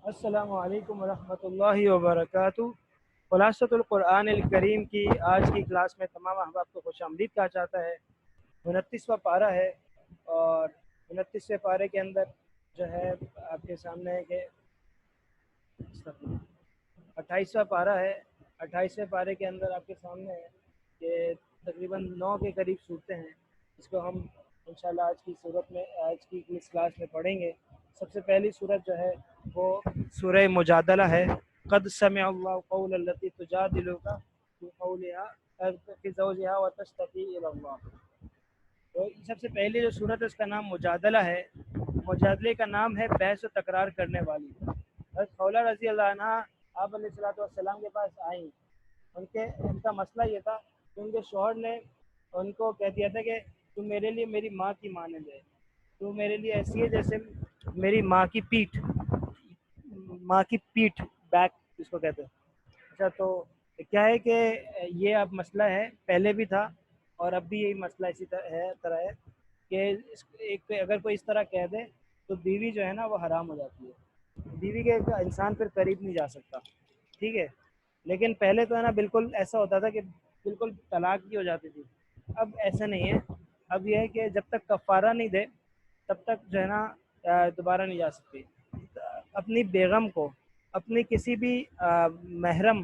السلام علیکم ورحمۃ اللہ وبرکاتہ۔ خلاصۃ القرآن الکریم کی آج کی کلاس میں تمام احباب کو خوش آمدید کہا جاتا ہے۔ 29واں پارہ ہے اور 29ویں پارے کے اندر جو ہے آپ کے سامنے ہے کہ 28واں پارہ ہے۔ 28ویں پارے کے اندر آپ کے سامنے ہے کہ تقریباً 9 کے قریب صورتیں ہیں، جس کو ہم انشاءاللہ آج کی اس کلاس میں پڑھیں گے۔ سب سے پہلی صورت جو ہے وہ سورہ مجادلہ ہے۔ قد سمع اللہ قول التی تجادلک فی قولها فی زوجها وتشتکی الی اللہ۔ تو سب سے پہلی جو صورت ہے اس کا نام مجادلہ ہے۔ مجادلے کا نام ہے بحث و تکرار کرنے والی۔ حضرت خولہ رضی اللہ عنہ آپ علیہ الصلوۃ والسلام کے پاس آئیں۔ ان کا مسئلہ یہ تھا کہ ان کے شوہر نے ان کو کہہ دیا تھا کہ تم میرے لیے میری ماں کی مانند ہے، تو میرے لیے ایسی ہے جیسے میری ماں کی پیٹھ، بیک جس کو کہتے ہیں۔ اچھا، تو کیا ہے کہ یہ اب مسئلہ ہے، پہلے بھی تھا اور اب بھی یہی مسئلہ اسی طرح ہے کہ اگر کوئی اس طرح کہہ دے تو بیوی جو ہے نا وہ حرام ہو جاتی ہے، بیوی کے انسان پھر قریب نہیں جا سکتا، ٹھیک ہے۔ لیکن پہلے تو ہے نا بالکل ایسا ہوتا تھا کہ بالکل طلاق کی ہو جاتی تھی، اب ایسا نہیں ہے۔ اب یہ ہے کہ جب تک کفارہ نہیں دے تب تک جو ہے نا دوبارہ نہیں جا سکتی۔ اپنی بیگم کو اپنی کسی بھی محرم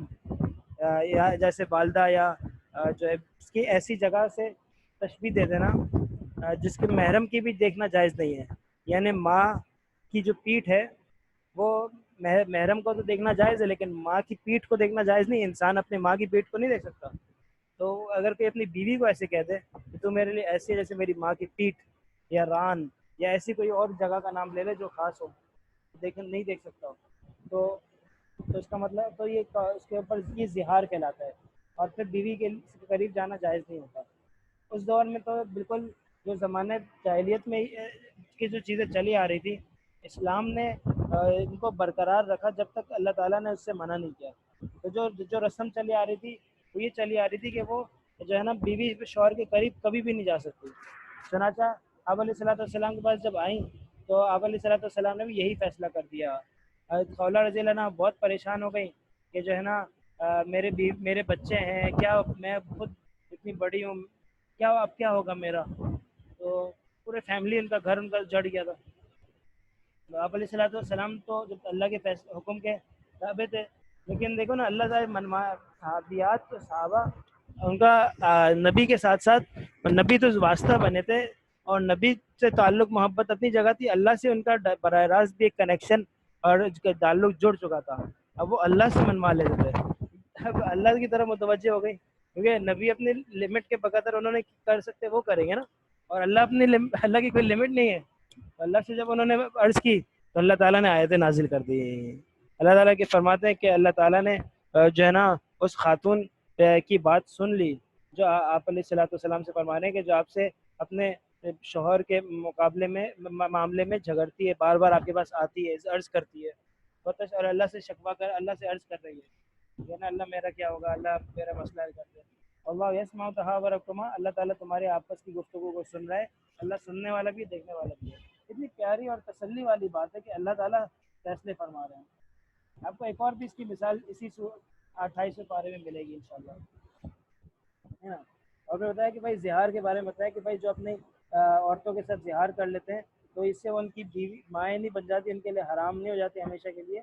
یا جیسے والدہ یا جو ہے اس کی ایسی جگہ سے تشبیہ دے دینا جس کے محرم کی بھی دیکھنا جائز نہیں ہے، یعنی ماں کی جو پیٹھ ہے وہ محرم کو تو دیکھنا جائز ہے لیکن ماں کی پیٹھ کو دیکھنا جائز نہیں۔ انسان اپنی ماں کی پیٹھ کو نہیں دیکھ سکتا۔ تو اگر کوئی اپنی بیوی کو ایسے کہہ دے کہ تو میرے لیے ایسی ہے جیسے میری ماں کی پیٹھ یا ران یا ایسی کوئی اور جگہ کا نام لے لے جو خاص ہو، نہیں دیکھ سکتا ہو، تو اس کا مطلب تو یہ اس کے اوپر یہ زہار کہلاتا ہے، اور پھر بیوی کے قریب جانا جائز نہیں ہوتا۔ اس دور میں تو بالکل جو زمانے جاہلیت میں کی جو چیزیں چلی آ رہی تھی، اسلام نے ان کو برقرار رکھا جب تک اللہ تعالیٰ نے اس سے منع نہیں کیا۔ تو جو رسم چلی آ رہی تھی وہ یہ چلی آ رہی تھی کہ وہ جو ہے نا بیوی شوہر کے قریب کبھی بھی نہیں جا سکتی۔ چنانچہ آپ علیہ الصلوۃ والسلام کے پاس جب آئیں تو آپ علیہ الصلوۃ والسلام نے بھی یہی فیصلہ کر دیا۔ حضرت خولہ رضی اللہ عنہ بہت پریشان ہو گئی کہ جو ہے نا میرے بچے ہیں، کیا میں خود اتنی بڑی ہوں، اب کیا ہوگا میرا؟ تو پورے فیملی ان کا جڑ گیا تھا۔ آپ علیہ الصلوۃ والسلام تو جب اللہ کے حکم کے تابع تھے، لیکن دیکھو نا اللہ تعالیٰ صحابیات صحابہ ان کا نبی کے ساتھ ساتھ نبی تو واسطہ بنے تھے اور نبی سے تعلق محبت اپنی جگہ تھی، اللہ سے ان کا براہ راست بھی ایک کنیکشن اور تعلق جڑ چکا تھا۔ اب وہ اللہ سے منوا لیتے تھے، اب اللہ کی طرف متوجہ ہو گئی، کیونکہ نبی اپنی لمٹ کے بقدر انہوں نے کر سکتے وہ کریں گے نا، اور اللہ کی کوئی لمٹ نہیں ہے۔ اللہ سے جب انہوں نے عرض کی تو اللہ تعالیٰ نے آیتیں نازل کر دی۔ اللہ تعالیٰ کے فرماتے ہیں کہ اللہ تعالیٰ نے جو ہے نا اس خاتون کی بات سن لی جو آپ علیہ الصلوۃ والسلام سے فرما رہے ہیں کہ جو آپ سے اپنے شوہر کے مقابلے میں معاملے میں جھگڑتی ہے، بار بار آپ کے پاس آتی ہے، عرض کرتی ہے اور اللہ سے شکوہ کر اللہ سے عرض کر رہی ہے نا اللہ میرا کیا ہوگا، اللہ میرا مسئلہ حل کر دے۔ اللہ یسمع تحاورکما، اللہ تعالیٰ تمہارے آپس کی گفتگو کو سن رہا ہے، اللہ سننے والا بھی دیکھنے والا بھی ہے۔ اتنی پیاری اور تسلی والی بات ہے کہ اللہ تعالیٰ فیصلے فرما رہے ہیں۔ آپ کو ایک اور بھی اس کی مثال اسی 28ویں پارے میں ملے گی انشاءاللہ، ہے نا۔ اور پھر بتایا کہ بھائی زہار کے بارے میں بتایا کہ بھائی جو اپنی عورتوں کے ساتھ زہار کر لیتے ہیں تو اس سے وہ ان کی بیوی مائیں نہیں بن جاتی، ان کے لیے حرام نہیں ہو جاتی ہمیشہ کے لیے،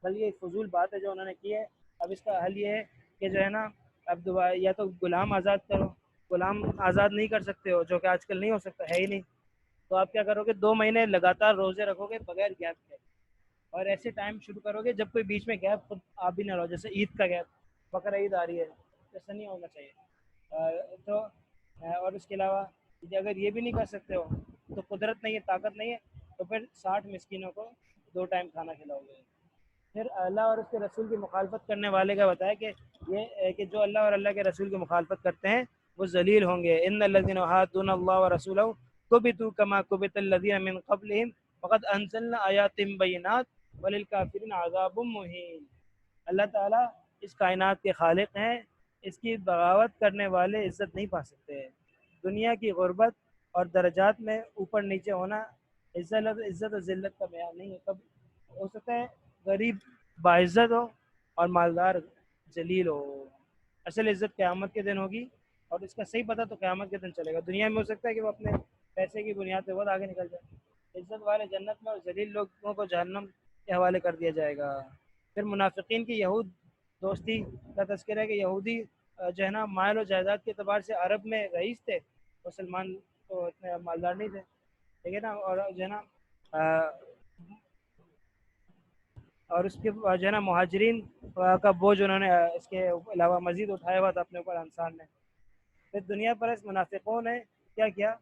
بلکہ ایک فضول بات ہے جو انہوں نے کی ہے۔ اب اس کا حل یہ ہے کہ جو ہے نا اب دوبارہ یا تو غلام آزاد کرو، غلام آزاد نہیں کر سکتے ہو جو کہ آج کل نہیں ہو سکتا ہے ہی نہیں، تو آپ کیا کرو گے 2 مہینے لگاتار روزے رکھو گے بغیر گیپ کے، اور ایسے ٹائم شروع کرو گے جب کوئی بیچ میں گیپ خود آپ بھی نہ رہو، جیسے عید کا گیپ، بقرہ عید آ رہی ہے، ایسا نہیں ہونا چاہیے۔ تو اور اس کے علاوہ اگر یہ بھی نہیں کر سکتے ہو تو قدرت نہیں ہے، طاقت نہیں ہے، تو پھر 60 مسکینوں کو 2 ٹائم کھانا کھلاؤ گے۔ پھر اللہ اور اس کے رسول کی مخالفت کرنے والے کا بتایا کہ یہ کہ جو اللہ اور اللہ کے رسول کی مخالفت کرتے ہیں وہ ذلیل ہوں گے۔ ان الذين يحادون الله ورسوله كبتوا كما كبت الذين من قبلهم وقد انزلنا آیات بینات وللکافرین عذاب مہین۔ اللہ تعالیٰ اس کائنات کے خالق ہیں، اس کی بغاوت کرنے والے عزت نہیں پا سکتے۔ دنیا کی غربت اور درجات میں اوپر نیچے ہونا عزت و ذلت کا بیان نہیں ہے۔ کب ہو سکتا ہے غریب باعزت ہو اور مالدار ذلیل ہو۔ اصل عزت قیامت کے دن ہوگی، اور اس کا صحیح پتہ تو قیامت کے دن چلے گا۔ دنیا میں ہو سکتا ہے کہ وہ اپنے پیسے کی بنیاد پہ بہت آگے نکل جائے، عزت والے جنت میں اور ذلیل لوگوں کو جہنم کے حوالے کر دیا جائے گا۔ پھر منافقین کی یہود دوستی کا تذکرہ ہے کہ یہودی جو ہے نا مال و جائیداد کے اعتبار سے عرب میں رئیس تھے، مسلمان تو اتنے مالدار نہیں تھے، ٹھیک ہے نا، اور جو ہے نا اور اس کے جو ہے نا مہاجرین کا بوجھ انہوں نے اس کے علاوہ مزید اٹھایا ہوا تھا اپنے اوپر انصار نے۔ پھر دنیا پرست منافقوں نے کیا کیا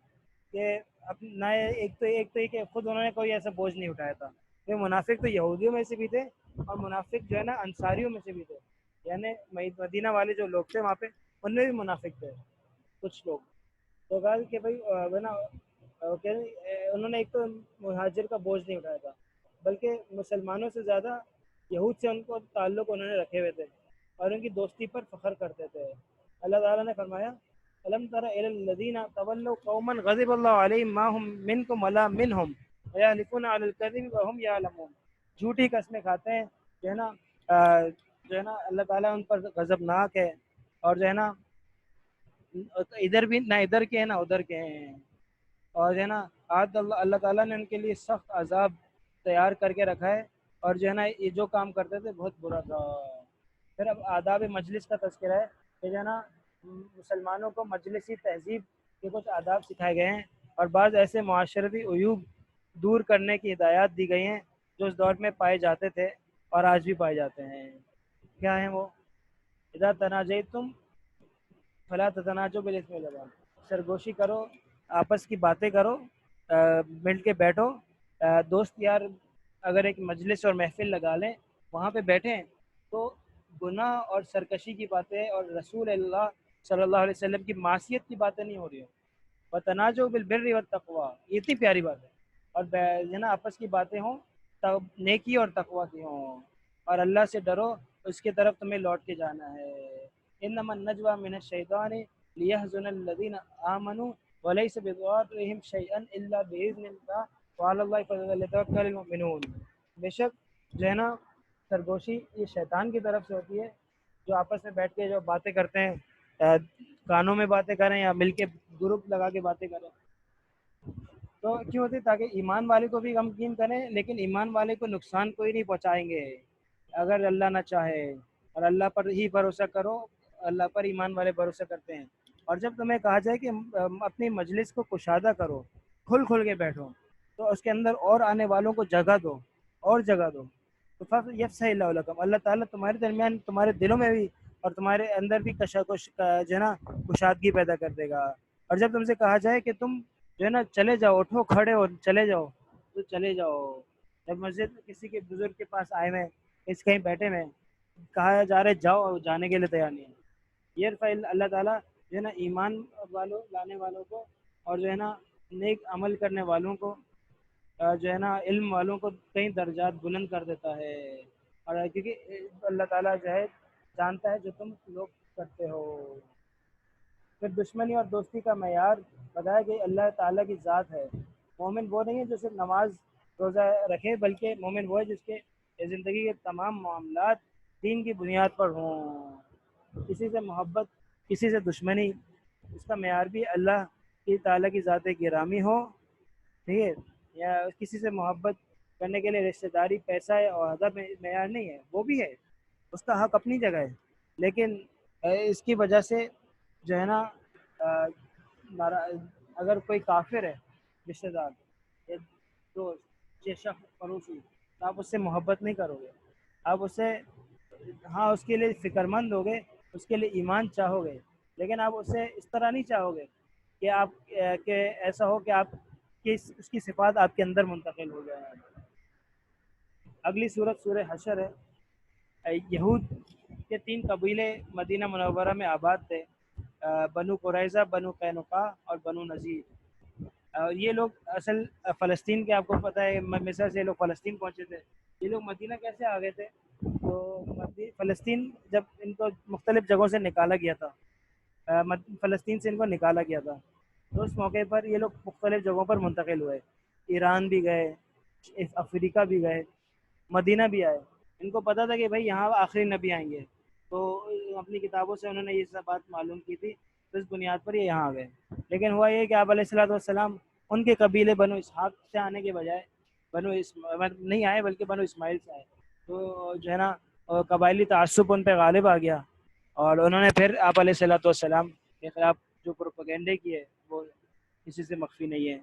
کہ اپنا ایک تو یہ کہ خود انہوں نے کوئی ایسا بوجھ نہیں اٹھایا تھا۔ یہ منافق تو یہودیوں میں سے بھی تھے، اور منافق جو ہے نا انصاریوں میں سے بھی تھے، یعنی مدینہ والے جو لوگ تھے وہاں پہ ان میں بھی منافق تھے کچھ لوگ۔ تو کہا کہ بھائی نا انہوں نے ایک تو مہاجر کا بوجھ نہیں اٹھایا تھا، بلکہ مسلمانوں سے زیادہ یہود سے ان کو تعلق انہوں نے رکھے ہوئے تھے اور ان کی دوستی پر فخر کرتے تھے۔ اللہ تعالیٰ نے فرمایا الم تر الی الذین تولوا قوما غضب اللہ علیہم ما هم منکم ولا منهم ویحلفون علی الکذب وهم یعلمون۔ جھوٹی قسمیں کھاتے ہیں جو ہے نا جو ہے نا اللہ تعالیٰ ان پر غضبناک ہے، اور جو ہے نا ادھر بھی نہ ادھر کے ہیں نہ ادھر کے ہیں، اور جو ہے نا اللہ تعالیٰ نے ان کے لیے سخت عذاب تیار کر کے رکھا ہے، اور جو ہے نا یہ جو کام کرتے تھے بہت برا تھا۔ پھر اب آداب مجلس کا تذکرہ ہے کہ جو ہے نا مسلمانوں کو مجلسی تہذیب کے کچھ آداب سکھائے گئے ہیں، اور بعض ایسے معاشرتی عیوب دور کرنے کی ہدایات دی گئی ہیں جو اس دور میں پائے جاتے تھے اور آج بھی پائے جاتے ہیں۔ کیا ہیں وہ؟ اذا تناجیتم فلا تتناجوا بالاسم والعدوان، سرگوشی کرو، آپس کی باتیں کرو، مل کے بیٹھو، دوست یار اگر ایک مجلس اور محفل لگا لیں وہاں پہ بیٹھیں تو گناہ اور سرکشی کی باتیں اور رسول اللہ صلی اللہ علیہ وسلم کی معصیت کی باتیں نہیں ہو رہی ہوں۔ وتناجوا بالبر والتقوی، یہ اتنی پیاری بات ہے، اور جو نا آپس کی باتیں ہوں نیکی اور تقوی کی ہوں، اور اللہ سے ڈرو، اس کی طرف تمہیں لوٹ کے جانا ہے۔ انما النجوى من الشیطان لیحزن الذین آمنوا وليس بضارهم شيئا الا باذن اللہ وعلی اللہ فلیتوکل المؤمنون۔ بے شک جو ہے نا سرگوشی یہ شیطان کی طرف سے ہوتی ہے، جو آپس میں بیٹھ کے جو باتیں کرتے ہیں، کانوں میں باتیں کریں یا مل کے گروپ لگا کے باتیں کریں، تو کیوں ہوتی ہے؟ تاکہ ایمان والے کو بھی غمگین کریں، لیکن ایمان والے کو نقصان کوئی نہیں پہنچائیں گے اگر اللہ نہ چاہے، اور اللہ پر ہی بھروسہ کرو، اللہ پر ایمان والے بھروسہ کرتے ہیں۔ اور جب تمہیں کہا جائے کہ اپنی مجلس کو کشادہ کرو، کھل کے بیٹھو، تو اس کے اندر اور آنے والوں کو جگہ دو اور جگہ دو، تو یفسح اللہ لکم، اللہ تعالیٰ تمہارے درمیان تمہارے دلوں میں بھی اور تمہارے اندر بھی کشاکش جو ہے نا کشادگی پیدا کر دے گا۔ اور جب تم سے کہا جائے کہ تم جو ہے نا چلے جاؤ، اٹھو کھڑے ہو چلے جاؤ، تو چلے جاؤ۔ جب مسجد میں کسی کے بزرگ کے پاس آئے ہوئے، کہیں بیٹھے ہوئے، کہا جا رہا ہے جاؤ، جانے کے لیے تیار نہیں ہے۔ یہ اللہ تعالیٰ جو ہے نا ایمان والوں لانے والوں کو اور جو ہے نا نیک عمل کرنے والوں کو جو ہے نا علم والوں کو کئی درجات بلند کر دیتا ہے، اور کیونکہ اللہ تعالیٰ جو ہے جانتا ہے جو تم لوگ کرتے ہو۔ پھر دشمنی اور دوستی کا معیار بتایا کہ اللہ تعالیٰ کی ذات ہے۔ مومن وہ نہیں ہے جو صرف نماز روزہ رکھے، بلکہ مومن وہ ہے جس کے زندگی کے تمام معاملات دین کی بنیاد پر ہوں۔ کسی سے محبت، کسی سے دشمنی، اس کا معیار بھی اللہ کی تعالیٰ کی ذات گرامی ہو، ٹھیک ہے، یا کسی سے محبت کرنے کے لیے رشتہ داری، پیسہ ہے اور ادب معیار نہیں ہے، وہ بھی ہے، اس کا حق اپنی جگہ ہے، لیکن اس کی وجہ سے جو ہے نا اگر کوئی کافر ہے رشتہ دار یا دوست یا شخص پڑوسی، تو آپ اس سے محبت نہیں کرو گے، آپ اس سے ہاں اس کے لیے فکر مند ہوگے، اس کے لیے ایمان چاہو گے، لیکن آپ اس سے اس طرح نہیں چاہو گے کہ آپ کہ ایسا ہو کہ آپ کی اس کی صفات آپ کے اندر منتقل ہو جائیں۔ اگلی صورت سورہ حشر ہے۔ یہود کے 3 قبیلے مدینہ منورہ میں آباد تھے، بنو قریظہ، بنو قینقاع اور بنو نذیر۔ یہ لوگ اصل فلسطین کے، آپ کو پتہ ہے مصر سے یہ لوگ فلسطین پہنچے تھے۔ یہ لوگ مدینہ کیسے آ گئے تھے؟ تو فلسطین جب ان کو مختلف جگہوں سے نکالا گیا تھا، فلسطین سے ان کو نکالا گیا تھا، تو اس موقع پر یہ لوگ مختلف جگہوں پر منتقل ہوئے، ایران بھی گئے، افریقہ بھی گئے، مدینہ بھی آئے۔ ان کو پتہ تھا کہ بھائی یہاں آخری نبی آئیں گے، تو اپنی کتابوں سے انہوں نے یہ سب بات معلوم کی تھی، تو اس بنیاد پر یہ یہاں آ گئے۔ لیکن ہوا یہ کہ آپ علیہ الصلوۃ والسلام ان کے قبیلے بنو اسحاق سے آنے کے بجائے نہیں آئے، بلکہ بنو اسماعیل سے آئے، تو جو ہے نا قبائلی تعصب ان پہ غالب آ گیا، اور انہوں نے پھر آپ علیہ الصلوۃ والسلام کے خلاف جو پروپیگنڈے کیے وہ کسی سے مخفی نہیں ہے،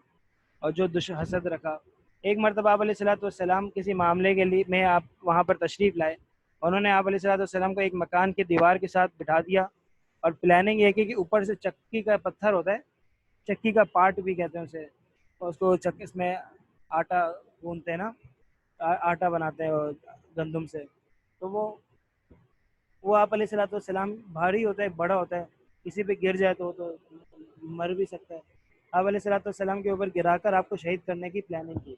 اور جو حسد رکھا۔ ایک مرتبہ آپ علیہ الصلوۃ والسلام کسی معاملے کے لیے میں آپ وہاں پر تشریف لائے، انہوں نے آپ علیہ الصلوۃ والسلام کو ایک مکان کی دیوار کے ساتھ بٹھا دیا، اور پلاننگ یہ کی کہ اوپر سے چکی کا پتھر ہوتا ہے، چکی کا پارٹ بھی کہتے ہیں اسے، اور اس کو اس میں آٹا گوندتے ہیں نا، آٹا بناتے ہیں گندم سے، تو وہ آپ علیہ الصلوۃ والسلام بھاری ہوتا ہے، بڑا ہوتا ہے، کسی پہ گر جائے تو مر بھی سکتا ہے۔ آپ علیہ الصلوۃ والسلام کے اوپر گرا کر آپ کو شہید کرنے کی پلاننگ کی۔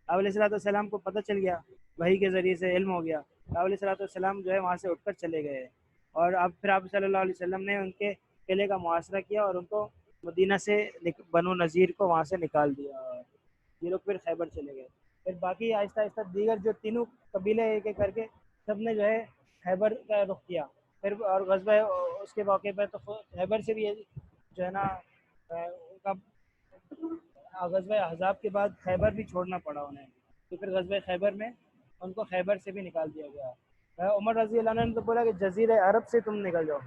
آپ علیہ الصلوۃ والسلام کو پتہ چل گیا، وحی کے ذریعے سے علم ہو گیا، آپ علیہ الصلوۃ والسلام جو ہے وہاں سے اٹھ کر چلے گئے، اور پھر آپ صلی اللہ علیہ وسلم نے ان کے قلعے کا محاصرہ کیا اور ان کو مدینہ سے بنو نذیر کو وہاں سے نکال دیا، یہ لوگ پھر خیبر چلے گئے۔ پھر باقی آہستہ آہستہ دیگر جو تینوں قبیلے ایک ایک کر کے سب نے جو ہے خیبر کا رخ کیا۔ پھر اور غزوہ اس کے موقع پہ تو خیبر سے بھی جو ہے نا ان کا غزوہ احزاب کے بعد خیبر بھی چھوڑنا پڑا انہیں، تو پھر غزوہ خیبر میں ان کو خیبر سے بھی نکال دیا گیا۔ عمر رضی اللہ عنہ نے تو بولا کہ جزیرہ عرب سے تم نکل جاؤ،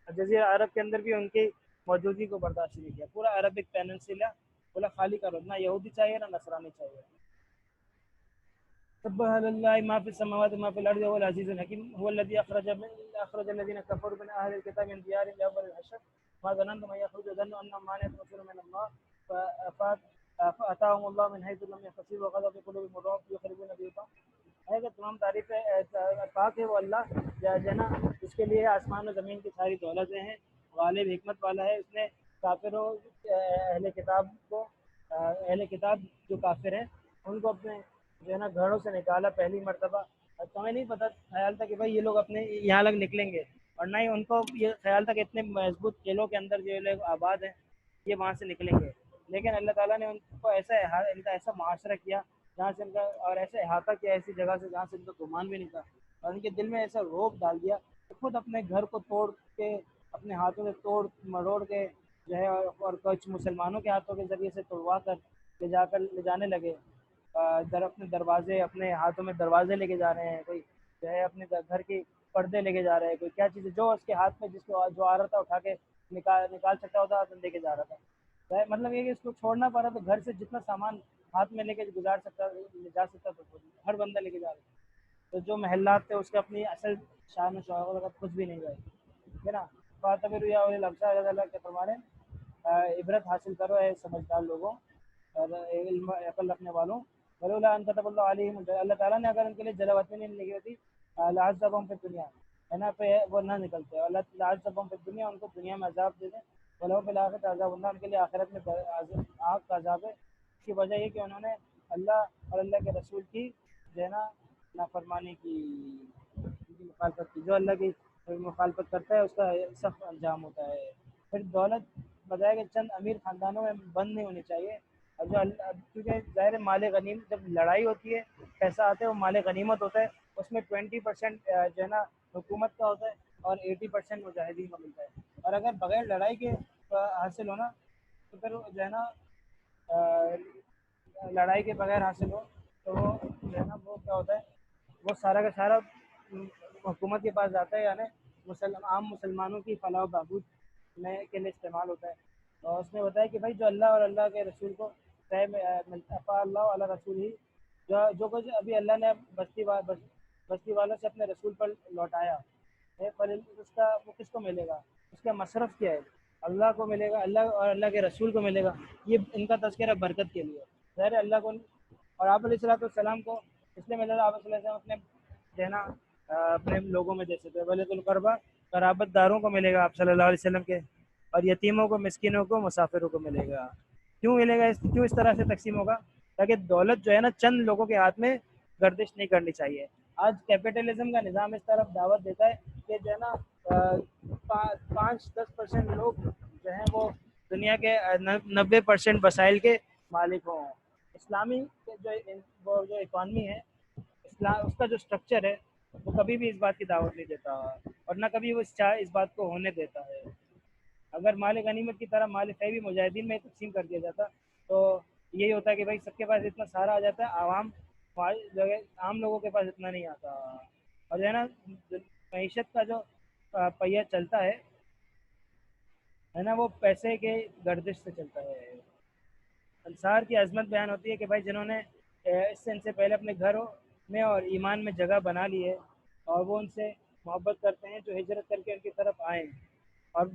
جزیرہ عرب کے اندر بھی ان کی موجودگی کو برداشت نہیں کیا، پورا عربک پیننسلا بولا خالی کرو، نہ یہودی چاہیے نہ نصرانی چاہیے۔ سبح للہ ما فی السماوات ما فی الارض وهو العزیز الحکیم هو الذی اخرج الذین کفروا من اهل الكتاب من دیارهم لاول الحشر ما ظننتم ان يخرجوا ظنوا انهم مانعتهم رسلهم من الله فاتاهم الله من حيث لم يحتسبوا وغضب في قلوبهم الرعب يخربون بيوتهم۔ ہے کہ تمام تعریف پاک ہے وہ اللہ جو نا اس کے لیے آسمان و زمین کی ساری دولتیں ہیں، غالب حکمت والا ہے۔ اس نے کافروں اہل کتاب جو کافر ہیں ان کو اپنے جو ہے نا گھروں سے نکالا پہلی مرتبہ، اور تمہیں نہیں پتہ خیال تھا کہ بھائی یہ لوگ اپنے یہاں لگ نکلیں گے، اور نہ ہی ان کو یہ خیال تھا کہ اتنے مضبوط قلعوں کے اندر جو لوگ آباد ہیں یہ وہاں سے نکلیں گے، لیکن اللہ تعالیٰ نے ان کو ان کا ایسا معاشرہ کیا جہاں سے ان کا، اور ایسے احاطہ کیا ایسی جگہ سے جہاں سے ان کا گمان بھی نہیں تھا، اور ان کے دل میں ایسا روب ڈال دیا کہ خود اپنے گھر کو توڑ کے اپنے ہاتھوں سے توڑ مروڑ کے جو ہے، اور کچھ مسلمانوں کے ہاتھوں کے ذریعے سے توڑوا کر لے جانے لگے، اپنے دروازے، اپنے ہاتھوں میں دروازے لے کے جا رہے ہیں، کوئی جو ہے اپنے گھر کے پردے لے کے جا رہے ہیں، کوئی کیا چیزیں جو اس کے ہاتھ میں جس کو جو آ رہا تھا اٹھا کے نکال سکتا ہوتا لے کے جا رہا تھا۔ مطلب یہ کہ اس کو چھوڑنا پڑا، تو گھر سے جتنا سامان ہاتھ میں لے کے جا سکتا تھا ہر بندہ لے کے جا رہا تھا، تو جو محلات تھے اس کے اپنی اصل شان و شوکت کچھ بھی نہیں گئے، ہے نا۔ فاتبر یا لفظہ اللہ کے فرمانے عبرت حاصل کرو اے سمجھدار لوگوں اور علم عقل رکھنے والوں، ولولا ان كتب الله عليهم اللہ تعالیٰ نے اگر ان کے لیے جلاوطنی نہیں لکھی ہوتی لعذبهم في الدنیا، ہے نا، پہ وہ نہ نکلتے، اللہ لعذبهم في الدنیا، ان کو دنیا میں عذاب دے دیں، ولو في الآخرة عذاب النار، ان کے لیے آخرت میں آگ کا عذاب ہے۔ اس کی وجہ یہ کہ انہوں نے اللہ اور اللہ کے رسول کی جو ہے نا نافرمانی کی، ان کی مخالفت کی۔ جو اللہ کی مخالفت کرتا ہے اس کا سخت انجام ہوتا ہے۔ پھر دولت بتایا کہ چند امیر خاندانوں میں بند نہیں ہونی چاہیے، اور جو کیونکہ ظاہر مال غنیمت جب لڑائی ہوتی ہے پیسہ آتا ہے وہ مال غنیمت ہوتا ہے، اس میں 20% جو ہے نا حکومت کا ہوتا ہے اور 80% مجاہدین کو ملتا ہے، اور اگر بغیر لڑائی کے حاصل ہونا تو پھر جو ہے نا لڑائی کے بغیر حاصل ہو تو وہ جو ہے نا وہ کیا ہوتا ہے، وہ سارا کا سارا حکومت کے پاس جاتا ہے، یعنی عام مسلمانوں کی فلاح و بہبود میں کے لیے استعمال ہوتا ہے۔ اور اس نے بتایا کہ بھائی جو اللہ اور اللہ کے رسول کو ملتا اللہ علیہ رسول ہی، جو کچھ ابھی اللہ نے بستی والوں سے اپنے رسول پر لوٹایا ہے، اس کا وہ کس کو ملے گا، اس کا مصرف کیا ہے، اللہ کو ملے گا، اللہ اور اللہ کے رسول کو ملے گا، یہ ان کا تذکرہ برکت کے لیے ظاہر اللہ کو اور آپ علیہ الصلوۃ والسلام کو اس لیے ملے گا۔ آپ علیہ السلام اپنے کہنا اپنے لوگوں میں جیسے تھے ولیۃ القربہ، قرابت داروں کو ملے گا آپ صلی اللہ علیہ وسلم کے، اور یتیموں کو، مسکینوں کو، مسافروں کو ملے گا۔ کیوں ملے گا، کیوں اس طرح سے تقسیم ہوگا؟ تاکہ دولت جو ہے نا چند لوگوں کے ہاتھ میں گردش نہیں کرنی چاہیے۔ آج کیپٹلزم کا نظام اس طرف دعوت دیتا ہے کہ جو ہے نا 5-10% لوگ جو ہیں وہ دنیا کے 90% وسائل کے مالک ہوں۔ اسلامی جو اکانومی ہے، اسلام اس کا جو اسٹرکچر ہے وہ کبھی بھی اس بات کی دعوت نہیں دیتا اور نہ کبھی وہ اس بات کو ہونے دیتا ہے۔ اگر مال غنیمت کی طرح مال فیوی مجاہدین میں تقسیم کر دیا جاتا تو یہی ہوتا کہ بھائی سب کے پاس اتنا سارا آ جاتا ہے، عام لوگوں کے پاس اتنا نہیں آتا۔ اور جو ہے نا معیشت کا جو پہیہ چلتا ہے نا، وہ پیسے کے گردش سے چلتا ہے۔ انصار کی عظمت بیان ہوتی ہے کہ بھائی جنہوں نے اس سے ان سے پہلے اپنے گھروں میں اور ایمان میں جگہ بنا لی ہے اور وہ ان سے محبت کرتے ہیں جو ہجرت کر کے ان کی طرف آئیں، اور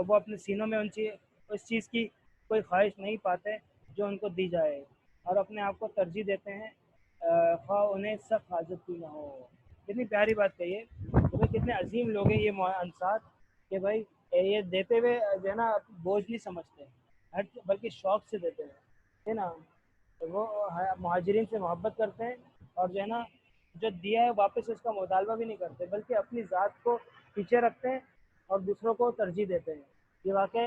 وہ اپنے سینوں میں اس چیز کی کوئی خواہش نہیں پاتے جو ان کو دی جائے، اور اپنے آپ کو ترجیح دیتے ہیں خواہ انہیں سخت حاجت کی نہ ہو۔ کتنی پیاری بات کہی ہے کہ بھائی کتنے عظیم لوگ ہیں یہ انصار کہ بھائی یہ دیتے ہوئے جو ہے نا بوجھ نہیں سمجھتے بلکہ شوق سے دیتے ہیں، ہے نا۔ وہ مہاجرین سے محبت کرتے ہیں اور جو ہے نا جو دیا ہے واپس اس کا مطالبہ بھی نہیں کرتے بلکہ اپنی ذات کو پیچھے رکھتے ہیں اور دوسروں کو ترجیح دیتے ہیں۔ یہ واقعہ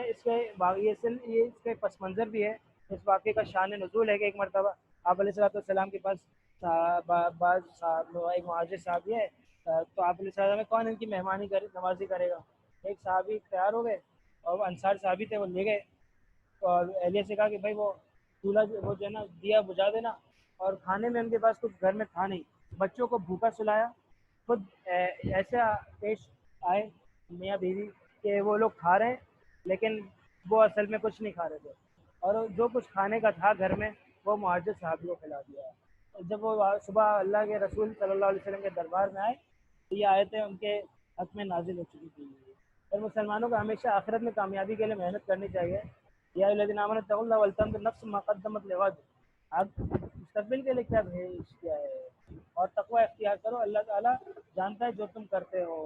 یہ اس کے پس منظر بھی ہے۔ اس واقعے کا شان نزول ہے کہ ایک مرتبہ آپ علیہ السلام کے پاس بعض ایک مہاجر صحابی ہے، تو آپ علیہ السلام میں کون ان کی مہمانی نوازی کرے گا؟ ایک صحابی تیار ہو گئے اور وہ انصار صحابی تھے، وہ لے گئے اور اہلیہ سے کہا کہ بھائی وہ چولہا وہ جو ہے نا دیا بجھا دینا، اور کھانے میں ان کے پاس کچھ گھر میں تھا نہیں، بچوں کو بھوکا سلایا، خود ایسا پیش آئے میاں بیوی کہ وہ لوگ کھا رہے ہیں لیکن وہ اصل میں کچھ نہیں کھا رہے تھے، اور جو کچھ کھانے کا تھا گھر میں وہ مہاجر صحابی کو کھلا دیا۔ جب وہ صبح اللہ کے رسول صلی اللہ علیہ وسلم کے دربار میں آئے تو یہ آیتیں ان کے حق میں نازل ہو چکی تھی۔ اور مسلمانوں کو ہمیشہ آخرت میں کامیابی کے لیے محنت کرنی چاہیے۔ یا الذین آمنوا اتقوا اللہ ولتنظر نفس ما قدمت لغد، آپ مستقبل کے لیے کیا بھیج کیا ہے، اور تقوی اختیار کرو، اللہ تعالیٰ جانتا ہے جو تم کرتے ہو۔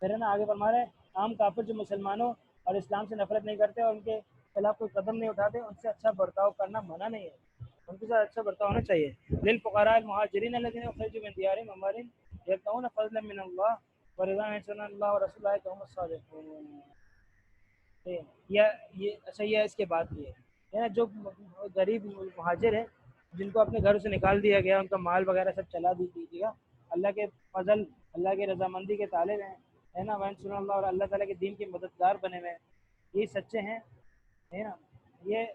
پھر ہے نا آگے فرما رہے ہیں عام کافر جو مسلمانوں اور اسلام سے نفرت نہیں کرتے اور ان کے خلاف کوئی قدم نہیں اٹھاتے، ان سے اچھا برتاؤ کرنا منع نہیں ہے، ان کے ساتھ اچھا برتاؤ ہونا چاہیے۔ للفقراء المہاجرین الذین اخرجوا من دیارہم واموالہم یبتغون فضلا من اللہ ورضوانا ینصرون اللہ ورسولہ اولئک هم الصادقون۔ یہ اچھا یہ اس کے بعد بھی ہے نا جو غریب مہاجر ہیں جن کو اپنے گھر سے نکال دیا گیا، ان کا مال وغیرہ سب چلا دیجیے گا، اللہ کے فضل اللہ کے رضامندی کے طالب ہیں، ہے نا، وینصرون اللہ، اور اللہ تعالیٰ کے دین کے مددگار بنے ہوئے ہیں، یہ سچے ہیں، ہے نا۔ یہ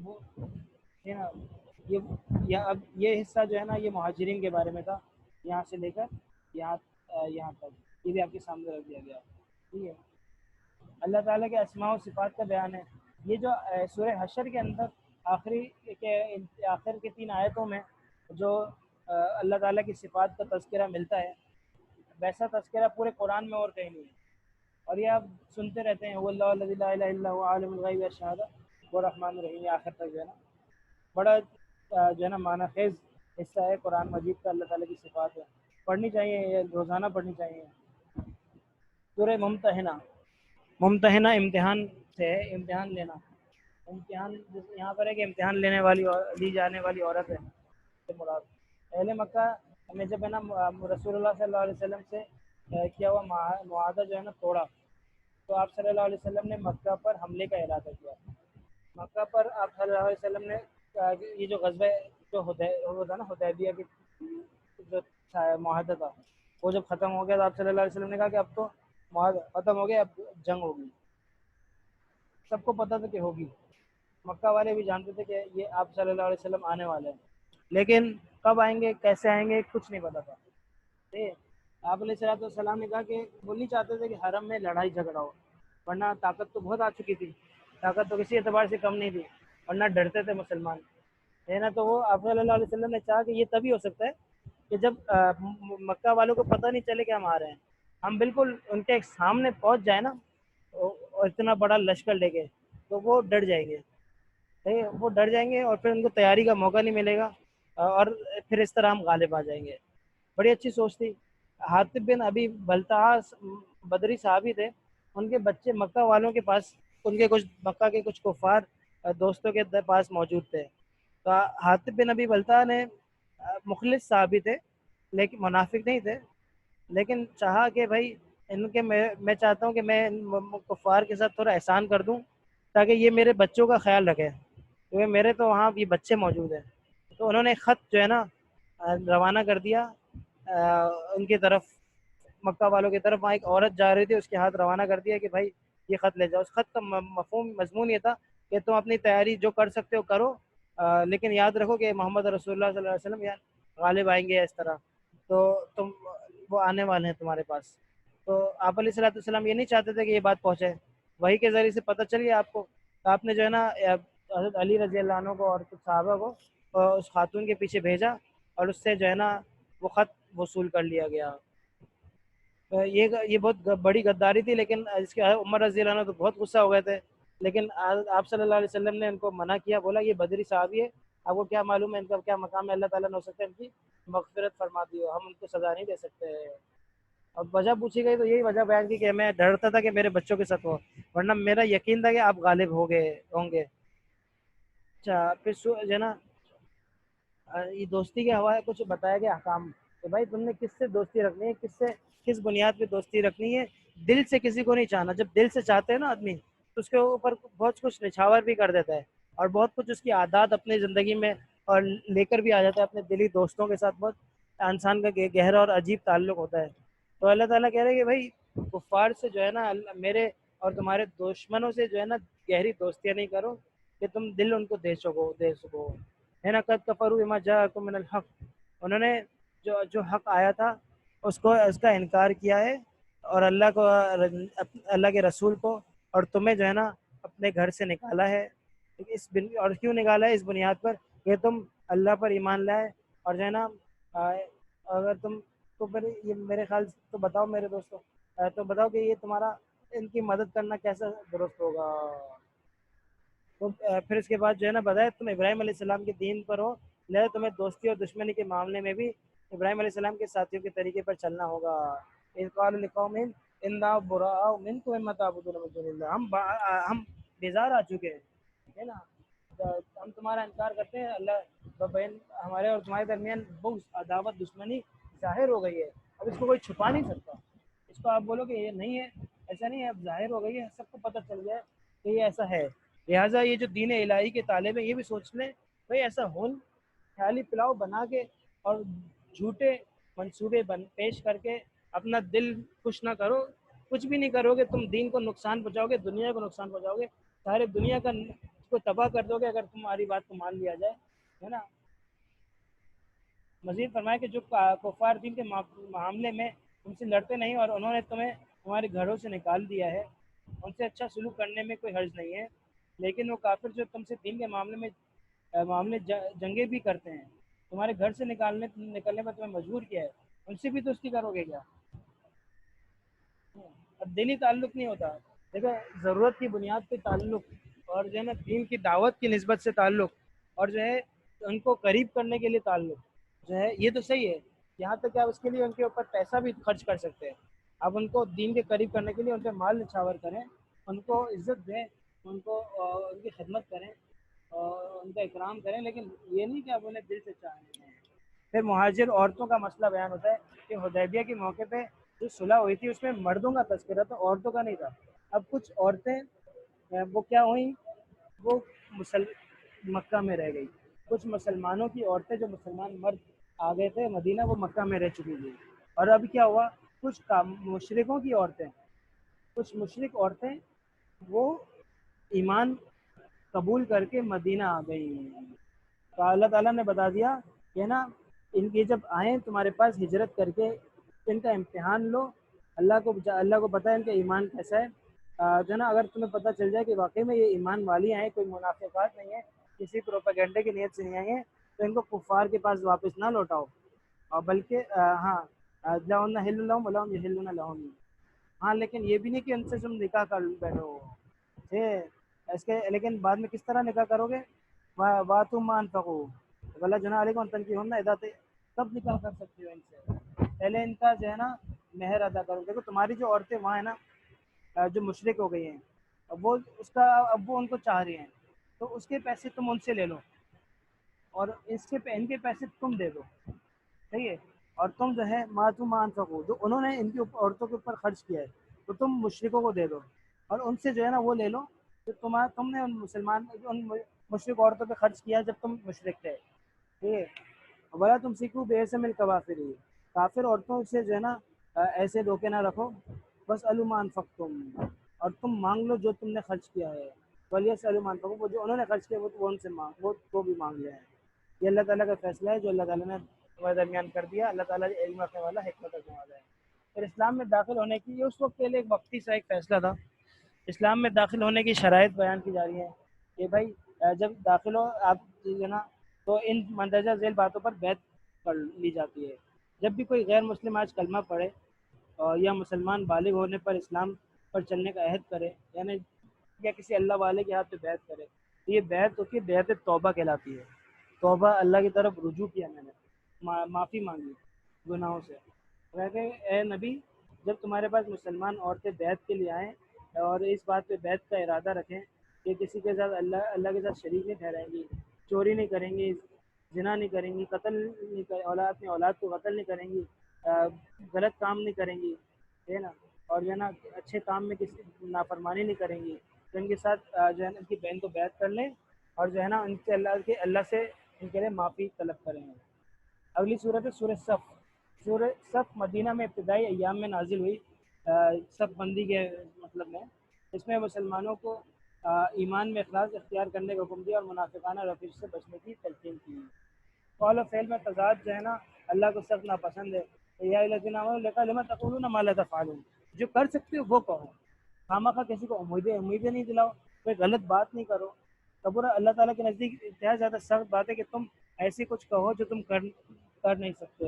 وہ ہے نا اب یہ حصہ جو ہے نا یہ مہاجرین کے بارے میں تھا، یہاں سے لے کر یہاں تک یہ بھی آپ کے سامنے رکھ دیا گیا، ٹھیک ہے۔ اللہ تعالیٰ کے اسماء و صفات کا بیان ہے۔ یہ جو سورہ حشر کے اندر آخر کے 3 آیتوں میں جو اللہ تعالیٰ کی صفات کا تذکرہ ملتا ہے، ویسا تذکرہ پورے قرآن میں اور کہیں نہیں ہے، اور یہ آپ سنتے رہتے ہیں وہ اللہ الذی لا الہ الا هو عالم الغیب والشہادہ وہ رحمن الرحیم، آخر تک جو ہے نا بڑا جو ہے نا معنی خیز حصہ ہے قرآن مجید کا، اللہ تعالیٰ کی صفات ہے، پڑھنی چاہیے، یہ روزانہ پڑھنی چاہیے۔ سورہ ممتحنہ امتحان سے ہے، امتحان لینا، امتحان یہاں پر ہے کہ امتحان لی جانے والی عورت ہے سے مراد۔ اہل مکہ میں جب ہے نا رسول اللہ صلی اللہ علیہ وسلم سے کیا ہوا معاہدہ جو ہے نا توڑا، تو آپ صلی اللہ علیہ وسلم نے مکہ پر حملے کا ارادہ کیا۔ مکہ پر آپ صلی اللہ علیہ وسلم نے یہ جو غزوہ جو وہ تھا نا حدیبیہ کی جو معاہدہ تھا، وہ جب ختم ہو گیا تو آپ صلی اللہ علیہ وسلم نے کہا کہ اب تو معاہدہ ختم ہو گیا، اب جنگ ہوگی۔ سب کو پتہ تھا کہ ہوگی، مکہ والے بھی جانتے تھے کہ یہ آپ صلی اللہ علیہ وسلم آنے والے ہیں، لیکن کب آئیں گے کیسے آئیں گے کچھ نہیں پتہ تھا۔ آپ علیہ السلام نے کہا کہ وہ نہیں چاہتے تھے کہ حرم میں لڑائی جھگڑا ہو، ورنہ طاقت تو بہت آ چکی تھی، طاقت تو کسی اعتبار سے کم نہیں تھی، ورنہ ڈرتے تھے مسلمان، ہے نا۔ تو وہ آپ صلی اللہ علیہ وسلم نے چاہا کہ یہ تبھی ہو سکتا ہے کہ جب مکہ والوں کو پتہ نہیں چلے کہ ہم آ رہے ہیں، ہم بالکل ان کے سامنے پہنچ جائیں نا اور اتنا بڑا لشکر لے کے، تو وہ ڈر جائیں گے، وہ ڈر جائیں گے اور پھر ان کو تیاری کا موقع نہیں ملے گا، اور پھر اس طرح ہم غالب آ جائیں گے۔ بڑی اچھی سوچ تھی۔ حاطب بن ابی بلتعہ بدری صحابی تھے، ان کے بچے مکہ والوں کے پاس، ان کے کچھ مکہ کے کچھ کفار دوستوں کے پاس موجود تھے، تو حاطب بن ابی بلتعہ نے مخلص صحابی تھے لیکن منافق نہیں تھے، لیکن چاہا کہ بھائی ان کے میں چاہتا ہوں کہ میں کفار کے ساتھ تھوڑا احسان کر دوں تاکہ یہ میرے بچوں کا خیال رکھے، کیونکہ میرے تو وہاں یہ بچے موجود ہیں۔ تو انہوں نے خط جو ہے نا روانہ کر دیا ان کی طرف، مکہ والوں کی طرف. وہاں ایک عورت جا رہی تھی، اس کے ہاتھ روانہ کر دیا کہ بھائی یہ خط لے جاؤ. اس خط کا مضمون یہ تھا کہ تم اپنی تیاری جو کر سکتے ہو کرو، لیکن یاد رکھو کہ محمد رسول اللہ صلی اللہ علیہ وسلم یہاں غالب آئیں گے اس طرح، تو تم وہ آنے والے ہیں تمہارے پاس. تو آپ علیہ الصلوۃ والسلام یہ نہیں چاہتے تھے کہ یہ بات پہنچے. وہی کے ذریعے سے پتہ چل گیا آپ کو. تو آپ نے جو ہے نا حضرت علی رضی اللہ عنہ کو اور کچھ صحابہ کو اس خاتون کے پیچھے بھیجا، اور اس سے جو ہے نا وہ خط وصول کر لیا گیا. یہ بہت بڑی غداری تھی، لیکن اس کے عمر رضی اللہ عنہ تو بہت غصہ ہو گئے تھے. لیکن آپ صلی اللہ علیہ وسلم نے ان کو منع کیا، بولا یہ بدری صحابی ہے، آپ کو کیا معلوم ہے ان کا کیا مقام ہے، اللہ تعالیٰ نے ہو سکتا ہے ان کی مغفرت فرما دی ہو، ہم ان کو سزا نہیں دے سکتے. اب وجہ پوچھی گئی تو یہی وجہ بیان کی کہ میں ڈرتا تھا کہ میرے بچوں کے ساتھ ہو، ورنہ میرا یقین تھا کہ آپ غالب ہوں گے. اچھا پھر جو ہے نا یہ دوستی کے حوالے کچھ بتایا گیا احکام کہ بھائی تم نے کس سے دوستی رکھنی ہے، کس بنیاد پہ دوستی رکھنی ہے. دل سے کسی کو نہیں چاہنا. جب دل سے چاہتے ہیں نا آدمی تو اس کے اوپر بہت کچھ نچھاور بھی کر دیتا ہے، اور بہت کچھ اس کی عادات اپنی زندگی میں اور لے کر بھی آ جاتا ہے. اپنے دلی دوستوں کے ساتھ بہت انسان کا گہرا اور عجیب تعلق ہوتا ہے. تو اللہ تعالیٰ کہہ رہے ہیں کہ بھائی کفار سے جو ہے نا میرے اور تمہارے دشمنوں سے جو ہے نا گہری دوستیاں نہیں کرو کہ تم دل ان کو دے سکو ہے نا. قد کفروا بما جاءکم من الحق، انہوں نے جو حق آیا تھا اس کا انکار کیا ہے، اور اللہ کے رسول کو اور تمہیں جو ہے نا اپنے گھر سے نکالا ہے. اور کیوں نکالا ہے؟ اس بنیاد پر کہ تم اللہ پر ایمان لائے. اور جو ہے نا اگر تم تو پھر یہ میرے خیال سے تو بتاؤ میرے دوستوں، تو بتاؤ کہ یہ تمہارا ان کی مدد کرنا کیسا درست ہوگا. تو پھر اس کے بعد جو ہے نا بتایا تم ابراہیم علیہ السلام کے دین پر ہو، لہذا تمہیں دوستی اور دشمنی کے معاملے میں بھی ابراہیم علیہ السلام کے ساتھیوں کے طریقے پر چلنا ہوگا. اذ قالوا لقوم انا براء منکم مما تعبدون من دون اللہ، ہم بیزار آ چکے ہیں ہے نا. ہم تمہارا انکار کرتے ہیں، اللہ بین ہمارے اور تمہارے درمیان بغض عداوت دشمنی ظاہر ہو گئی ہے. اب اس کو کوئی چھپا نہیں سکتا. اس کو آپ بولو کہ یہ نہیں ہے، ایسا نہیں ہے، اب ظاہر ہو گئی ہے، سب کو پتہ چل گیا ہے کہ یہ ایسا ہے. لہٰذا یہ جو دین الہی کے طالب ہیں یہ بھی سوچ لیں بھائی ایسا خیالی پلاؤ بنا کے اور جھوٹے منصوبے پیش کر کے اپنا دل خوش نہ کرو. کچھ بھی نہیں کرو گے تم، دین کو نقصان پہنچاؤ گے، دنیا کو نقصان پہنچاؤ گے، سارے دنیا کو تباہ کر دو گے اگر تمہاری بات کو مان لیا جائے ہے نا. مزید فرمایا کہ جو کفار دین کے معاملے میں تم سے لڑتے نہیں اور انہوں نے تمہیں تمہارے گھروں سے نکال دیا ہے، ان سے اچھا سلوک کرنے میں کوئی حرج نہیں ہے. لیکن وہ کافر جو تم سے دین کے معاملے جنگیں بھی کرتے ہیں، تمہارے گھر سے نکلنے پر تمہیں مجبور کیا ہے، ان سے بھی دوستی کرو گے کیا؟ اب دینی تعلق نہیں ہوتا. دیکھو ضرورت کی بنیاد پہ تعلق، اور جو ہے نا دین کی دعوت کی نسبت سے تعلق، اور جو ہے ان کو قریب کرنے کے لیے تعلق جو ہے یہ تو صحیح ہے. یہاں تک کہ آپ اس کے لیے ان کے اوپر پیسہ بھی خرچ کر سکتے ہیں. آپ ان کو دین کے قریب کرنے کے لیے ان پہ مال نچھاور کریں، ان کو عزت دیں، ان کو ان کی خدمت کریں اور ان کا اکرام کریں، لیکن یہ نہیں کہ آپ انہیں دل سے چاہیں. پھر مہاجر عورتوں کا مسئلہ بیان ہوتا ہے کہ حدیبیہ کے موقع پہ جو صلح ہوئی تھی اس میں مردوں کا تذکرہ تھا، عورتوں کا نہیں تھا. اب کچھ عورتیں وہ کیا ہوئیں، وہ مکہ میں رہ گئی. کچھ مسلمانوں کی عورتیں جو مسلمان مرد آ گئے تھے مدینہ، وہ مکہ میں رہ چکی تھی. اور اب کیا ہوا، کچھ مشرک عورتیں وہ ایمان قبول کر کے مدینہ آ گئی. تو اللہ تعالیٰ نے بتا دیا کہ نا ان کی جب آئیں تمہارے پاس ہجرت کر کے ان کا امتحان لو. اللہ کو پتہ ہے ان کا ایمان کیسا ہے. جو ہے نا اگر تمہیں پتہ چل جائے کہ واقعی میں یہ ایمان والی ہیں، کوئی منافقات نہیں ہے، کسی پروپیگنڈے کی نیت سے نہیں آئی ہیں، تو ان کو کفار کے پاس واپس نہ لوٹاؤ. اور بلکہ ہاں لَهُنَّ حِلٌّ لَهُمْ وَلَهُمْ يَحِلُّونَ لَهُنَّ. ہاں لیکن یہ بھی نہیں کہ ان سے تم نکاح کر بیٹھو. لیکن بعد میں کس طرح نکاح کرو گے؟ وَاتُوا مَا أَنفَقُوا وَلَا جُنَاحَ عَلَيْكُمْ أَن تَنكِحُوهُنَّ. کب نکاح کر سکتے ہو ان سے؟ پہلے ان کا جو ہے نا مہر ادا کرو. دیکھو تمہاری جو عورتیں وہاں ہیں نا جو مشرک ہو گئی ہیں، اب وہ ان کو چاہ رہی ہیں، تو اس کے پیسے تم ان سے لے لو اور ان کے پیسے تم دے دو. صحیح ہے. اور تم جو ہے ما انفقوا، جو انہوں نے ان کی عورتوں کے اوپر خرچ کیا ہے تو تم مشرکوں کو دے دو، اور ان سے جو ہے نا وہ لے لو کہ تم نے ان مشرک عورتوں پہ خرچ کیا جب تم مشرک تھے. ٹھیک ہے. ولا تمسکوا بعصم الکوافر، کافر عورتوں سے جو ہے نا ایسے روکے نہ رکھو، بس علوم انفقتم، اور تم مانگ لو جو تم نے خرچ کیا ہے، ولیہ سے علوم انفقتم، وہ جو انہوں نے خرچ کیا وہ ان سے مانگ، وہ بھی مانگ لے. یہ اللہ تعالیٰ کا فیصلہ ہے جو اللہ تعالیٰ نے تمہارے درمیان کر دیا. اللہ تعالیٰ علم رکھنے والا، حکمت رکھنے والا ہے. پھر اسلام میں داخل ہونے کی یہ اس وقت کے لیے ایک وقتی سا ایک فیصلہ تھا. اسلام میں داخل ہونے کی شرائط بیان کی جا رہی ہیں کہ بھائی جب داخل ہو آپ جو ہے نا تو ان مندرجہ ذیل باتوں پر بیعت کر لی جاتی ہے. جب بھی کوئی غیر مسلم آج کلمہ پڑھے یا مسلمان بالغ ہونے پر اسلام پر چلنے کا عہد کرے، یعنی یا کسی اللہ والے کے ہاتھ پہ بیعت کرے، تو یہ بیعت ہوتی ہے، بیعت توبہ کہلاتی ہے. توبہ، اللہ کی طرف رجوع کیا میں نے، معافی مانگی گناہوں سے. کہتے ہیں اے نبی جب تمہارے پاس مسلمان عورتیں بیعت کے لیے آئیں اور اس بات پہ بیعت کا ارادہ رکھیں کہ کسی کے ساتھ اللہ کے ساتھ شریک نہیں ٹھہرائیں گی، چوری نہیں کریں گی، زنا نہیں کریں گی، قتل نہیں اپنی اولاد کو قتل نہیں کریں گی، غلط کام نہیں کریں گی، ہے نا، اور جو ہے نا اچھے کام میں کسی نافرمانی نہیں کریں گی، تو ان کے ساتھ جو ہے نا ان کی بہن کو بیعت کر لیں اور جو ہے نا ان کے اللہ سے ان کے لیے معافی طلب کریں گے. اگلی صورت ہے سورہ صف. سورہ صف مدینہ میں ابتدائی ایام میں نازل ہوئی، صف بندی کے مطلب میں. اس میں مسلمانوں کو ایمان میں اخلاص اختیار کرنے کا حکم دیا اور منافقانہ روش سے بچنے کی تلقین کی. قول و فعل میں تضاد جو ہے نا اللہ کو سخت ناپسند ہے. یا الذین آمنوا لما تقولون ما لا تفعلون، جو کر سکتے ہو وہ کہو، خامخواہ کسی کو امیدیں نہیں دلاؤ، کوئی غلط بات نہیں کرو. کبر اللہ تعالیٰ کے نزدیک اتنا زیادہ سخت بات ہے کہ تم ایسی کچھ کہو جو تم کر نہیں سکتے.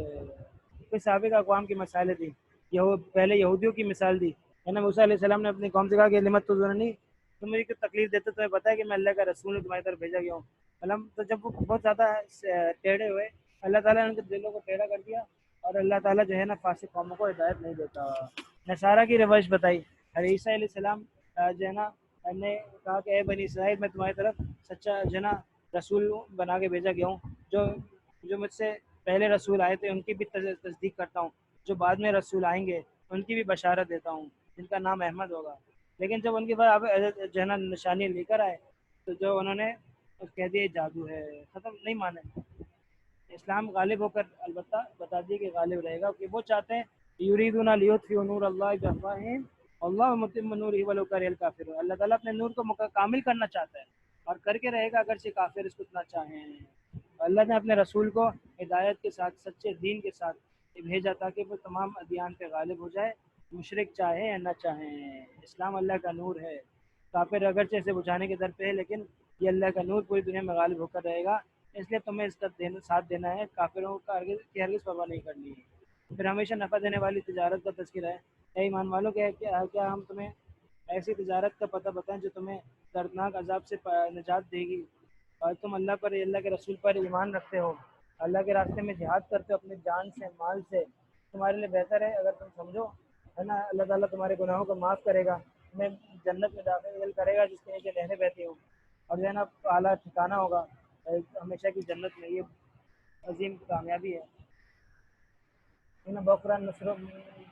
کوئی سابق اقوام کی مثالیں دی، پہلے یہودیوں کی مثال دی ہے نا. موسیٰ علیہ السلام نے اپنی قوم سے کہا کہ لمت تظننی، تم مجھے کیوں تکلیف دیتے، تمہیں پتہ ہے کہ میں اللہ کا رسول ہوں، تمہاری طرف بھیجا گیا ہوں. تو جب وہ بہت زیادہ ٹیڑھے ہوئے، اللہ تعالیٰ نے ان کے دلوں کو ٹیڑھا کر دیا اور اللہ تعالیٰ جو ہے نا فاسق قوموں کو ہدایت نہیں دیتا. نصارہ کی روش بتائی. عیسیٰ علیہ السلام جو ہے نا نے کہا کہ اے بنی اسرائیل میں تمہاری طرف سچا جو ہے نا رسول بنا کے بھیجا گیا ہوں، جو مجھ سے پہلے رسول آئے تھے ان کی بھی تصدیق کرتا ہوں، جو بعد میں رسول آئیں گے ان کی بھی بشارت دیتا ہوں جن کا نام احمد ہوگا. لیکن جب ان کے بعد جو ہے نا نشانی لے کر آئے تو جو انہوں نے کہہ دیا جادو ہے، ختم، نہیں مانے. اسلام غالب ہو کر البتہ بتا دیے کہ غالب رہے گا، کہ وہ چاہتے ہیں یریدون لیطفئوا نور اللہ بافواہہم واللہ متم نورہ ولو کرہ الکافرون. اللہ تعالیٰ اپنے نور کو کامل کرنا چاہتا ہے اور کر کے رہے گا اگرچہ کافر اس کو اتنا چاہیں. اللہ نے اپنے رسول کو ہدایت کے ساتھ، سچے دین کے ساتھ بھیجا تاکہ وہ تمام ادیان پہ غالب ہو جائے، مشرک چاہے یا نہ چاہیں. اسلام اللہ کا نور ہے. کافر اگرچہ اسے بجھانے کے در پہ ہے لیکن یہ اللہ کا نور پوری دنیا میں غالب ہو کر رہے گا. اس لیے تمہیں اس کا ساتھ دینا ہے، کافروں کا ہرگز پرواہ نہیں کرنی ہے. پھر ہمیشہ نفع دینے والی تجارت کا تذکرہ ہے. اے ایمان والوں کیا ہم تمہیں ایسی تجارت کا پتہ بتائیں جو تمہیں دردناک عذاب سے نجات دے گی، اور تم اللہ پر، اللہ کے رسول پر ایمان رکھتے ہو، اللہ کے راستے میں جہاد کرتے ہو اپنی جان سے، مال سے. تمہارے لیے بہتر ہے اگر تم سمجھو، ہے نا. اللہ تعالیٰ تمہارے گناہوں کو معاف کرے گا، تمہیں جنت میں داخل کرے گا جس کے نیچے نہریں بہتی ہوں، اور جو ہے نا اعلیٰ ٹھکانہ ہوگا ہمیشہ کی جنت میں. یہ عظیم کامیابی ہے. بکرا نصر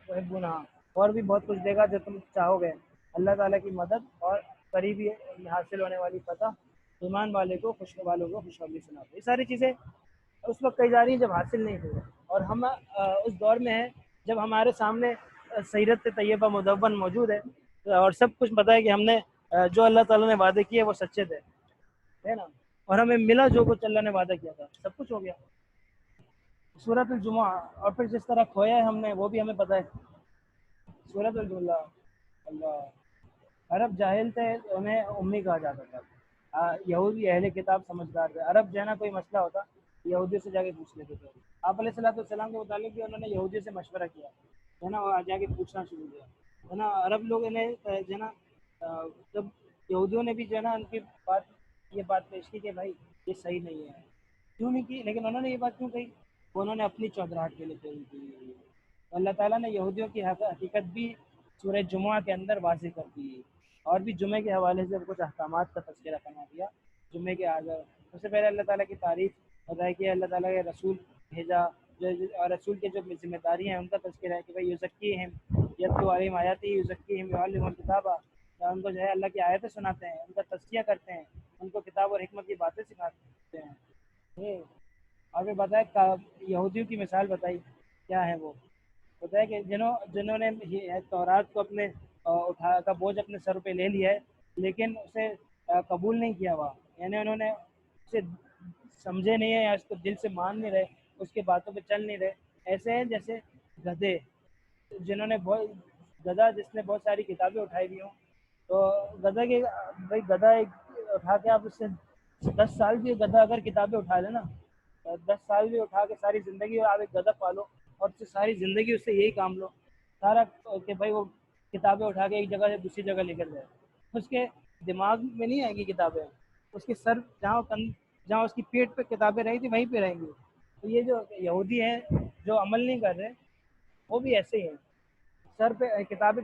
محبونا، اور بھی بہت کچھ دے گا جو تم چاہو گے. اللہ تعالیٰ کی مدد اور قریبی حاصل ہونے والی فتح ایمان والے کو، والوں کو خوشخبری سناتے. یہ ساری چیزیں اس وقت کہی جا رہی ہیں جب حاصل نہیں ہوئی، اور ہم اس دور میں ہیں جب ہمارے سامنے سیرت طیبہ مدون موجود ہے اور سب کچھ پتہ ہے کہ ہم نے جو اللہ تعالیٰ نے وعدے کیے وہ سچے تھے، ہے نا، اور ہمیں ملا جو کچھ اللہ نے وعدہ کیا تھا، سب کچھ ہو گیا. سورۃ الجمعہ، اور پھر جس طرح کھویا ہے ہم نے وہ بھی ہمیں پتہ ہے. سورۃ الجمعہ. اللہ، عرب جاہل تھے، انہیں امی کہا جاتا تھا. یہودی اہل کتاب سمجھدار تھے. عرب جو ہے نا کوئی مسئلہ ہوتا یہودیوں سے جا کے پوچھ لیتے تھے. آپ علیہ الصلوۃ والسلام کے متعلق بھی انہوں نے یہودیوں سے مشورہ کیا ہے نا، اور جا کے پوچھنا شروع کیا ہے نا. عرب لوگ انہیں جو ہے نا جب یہودیوں نے بھی جو ہے نا ان کی یہ بات پیش کی کہ بھائی یہ صحیح نہیں ہے، کیوں نہیں کی، لیکن انہوں نے یہ بات کیوں کہی؟ انہوں نے اپنی چودراہٹ کے لیے کہی تھی. اللہ تعالیٰ نے یہودیوں کی حقیقت بھی سورہ جمعہ کے اندر واضح کر دی، اور بھی جمعے کے حوالے سے کچھ احکامات کا تذکرہ کرنا دیا. جمعے کے آگے سب سے پہلے اللہ تعالیٰ کی تعریف بتائی کہ اللہ تعالیٰ کے رسول بھیجا، اور رسول کے جو ذمہ داری ہیں ان کا تذکرہ ہے کہ بھائی یزکیہم یتلو علیہم آیاتہ یزکیہم ویعلمہم الکتاب، ان کو جو ہے اللہ کی آیتیں سناتے ہیں، ان کا تزکیہ کرتے ہیں، ان کو کتاب اور حکمت کی باتیں سکھاتے ہیں. اور پھر بتایا یہودیوں کی مثال بتائی کیا ہے وہ؟ ہوتا ہے کہ جنہوں نے یہ تورات کو اپنے اٹھا کا بوجھ اپنے سر پہ لے لیا ہے، لیکن اسے قبول نہیں کیا ہوا، یعنی انہوں نے اسے سمجھے نہیں ہے یا اس کو دل سے مان نہیں رہے، اس کی باتوں پہ چل نہیں رہے. ایسے ہیں جیسے گدھے، جنہوں نے گدھا جس نے بہت ساری کتابیں اٹھائی ہوئی ہوں. تو گدھا کے بھائی گدھا ایک اٹھا کے آپ اس سے 10 سال بھی گدھا اگر کتابیں اٹھا لے نا، 10 سال بھی اٹھا کے ساری زندگی، اور آپ ایک گدھا پالو اور اس سے ساری زندگی اس سے یہی کام لو سارا، کہ بھائی وہ کتابیں اٹھا کے ایک جگہ سے دوسری جگہ لے کر جائے، اس کے دماغ میں نہیں آئیں گی کتابیں، اس کے سر جہاں اس کی پیٹھ پہ کتابیں رہی تھی وہیں پہ رہیں گی. تو یہ جو یہودی ہیں جو عمل نہیں کر رہے، وہ بھی ایسے ہی ہیں، سر پہ کتابیں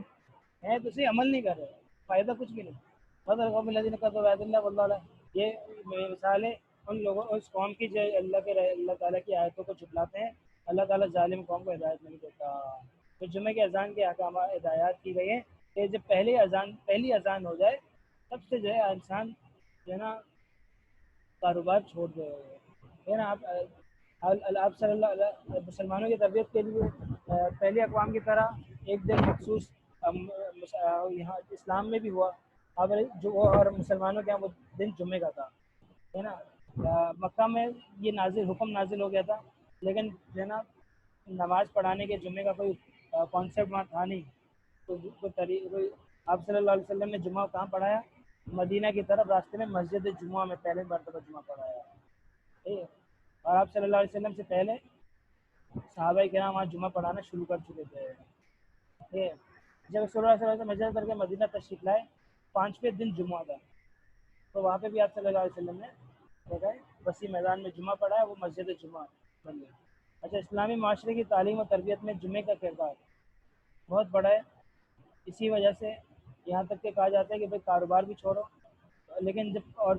ہیں تو اسے عمل نہیں کر رہے، فائدہ کچھ بھی نہیں. بدر قوم الذین کفروا بآیات اللہ واللہ یہ مثال ہے ان لوگوں اس قوم کی جو اللہ تعالیٰ کی آیتوں کو جھٹلاتے ہیں. اللہ تعالیٰ ظالم قوم کو ہدایت نہیں دیتا. تو جمعہ کے اذان کے احکامات ہدایات کی گئی ہیں کہ جب پہلی اذان ہو جائے تب سے جو ہے انسان جو ہے نا کاروبار چھوڑ دے. ہے نا آپ صلی اللہ علیہ مسلمانوں کی تربیت کے لیے پہلے اقوام کی طرح ایک دن مخصوص یہاں اسلام میں بھی ہوا، جو اور مسلمانوں کے یہاں وہ دن جمعے کا تھا. ہے نا مکہ میں یہ حکم نازل ہو گیا تھا، لیکن جو ہے نا نماز پڑھانے کے جمعے کا کوئی کانسیپٹ وہاں تھا نہیں. تو آپ صلی اللہ علیہ وسلم نے جمعہ کہاں پڑھایا؟ مدینہ کی طرف راستے میں مسجد جمعہ میں پہلے مرتبہ جمعہ پڑھایا. ٹھیک ہے، اور آپ صلی اللہ علیہ وسلم سے پہلے صحابہ کرام وہاں جمعہ پڑھانا شروع کر چکے تھے. ٹھیک ہے، جب صلی اللہ علیہ وسلم ہجرت کر کے مدینہ تشریف لائے 5ویں دن جمعہ تھا، تو وہاں پہ بھی آپ صلی اللہ علیہ وسلم نے دیکھا ہے وسیع میدان میں جمعہ پڑھا ہے، وہ مسجد جمعہ بن گئی. اچھا، اسلامی معاشرے کی تعلیم و تربیت میں جمعے کا کردار بہت بڑا ہے. اسی وجہ سے یہاں تک کہ کہا جاتا ہے کہ بھائی کاروبار بھی چھوڑو، لیکن جب اور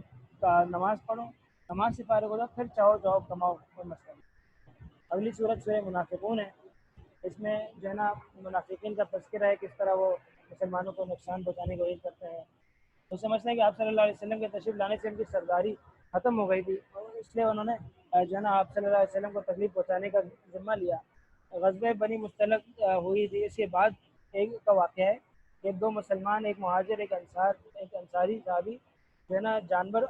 نماز پڑھو، نماز سے فارغ ہو جاؤ پھر چاہو جاؤ کماؤ، کوئی مسئلہ نہیں. اگلی صورت سورہ منافقون ہے. اس میں جو ہے نا منافقین کا تذکرہ ہے، کس طرح وہ مسلمانوں کو نقصان پہنچانے کی کوشش کرتے ہیں. وہ سمجھتے ہیں کہ آپ صلی اللہ علیہ وسلم کے تشریف لانے سے ان کی سرداری ختم ہو گئی تھی، اس لیے انہوں نے جو ہے نا آپ صلی اللہ علیہ وسلم کو تکلیف پہنچانے کا ذمہ لیا. غزوہ بنی مستلق ہوئی تھی، اس کے بعد ایک کا واقعہ ہے کہ 2 مسلمان، ایک مہاجر ایک انصاری صحابی جو ہے نا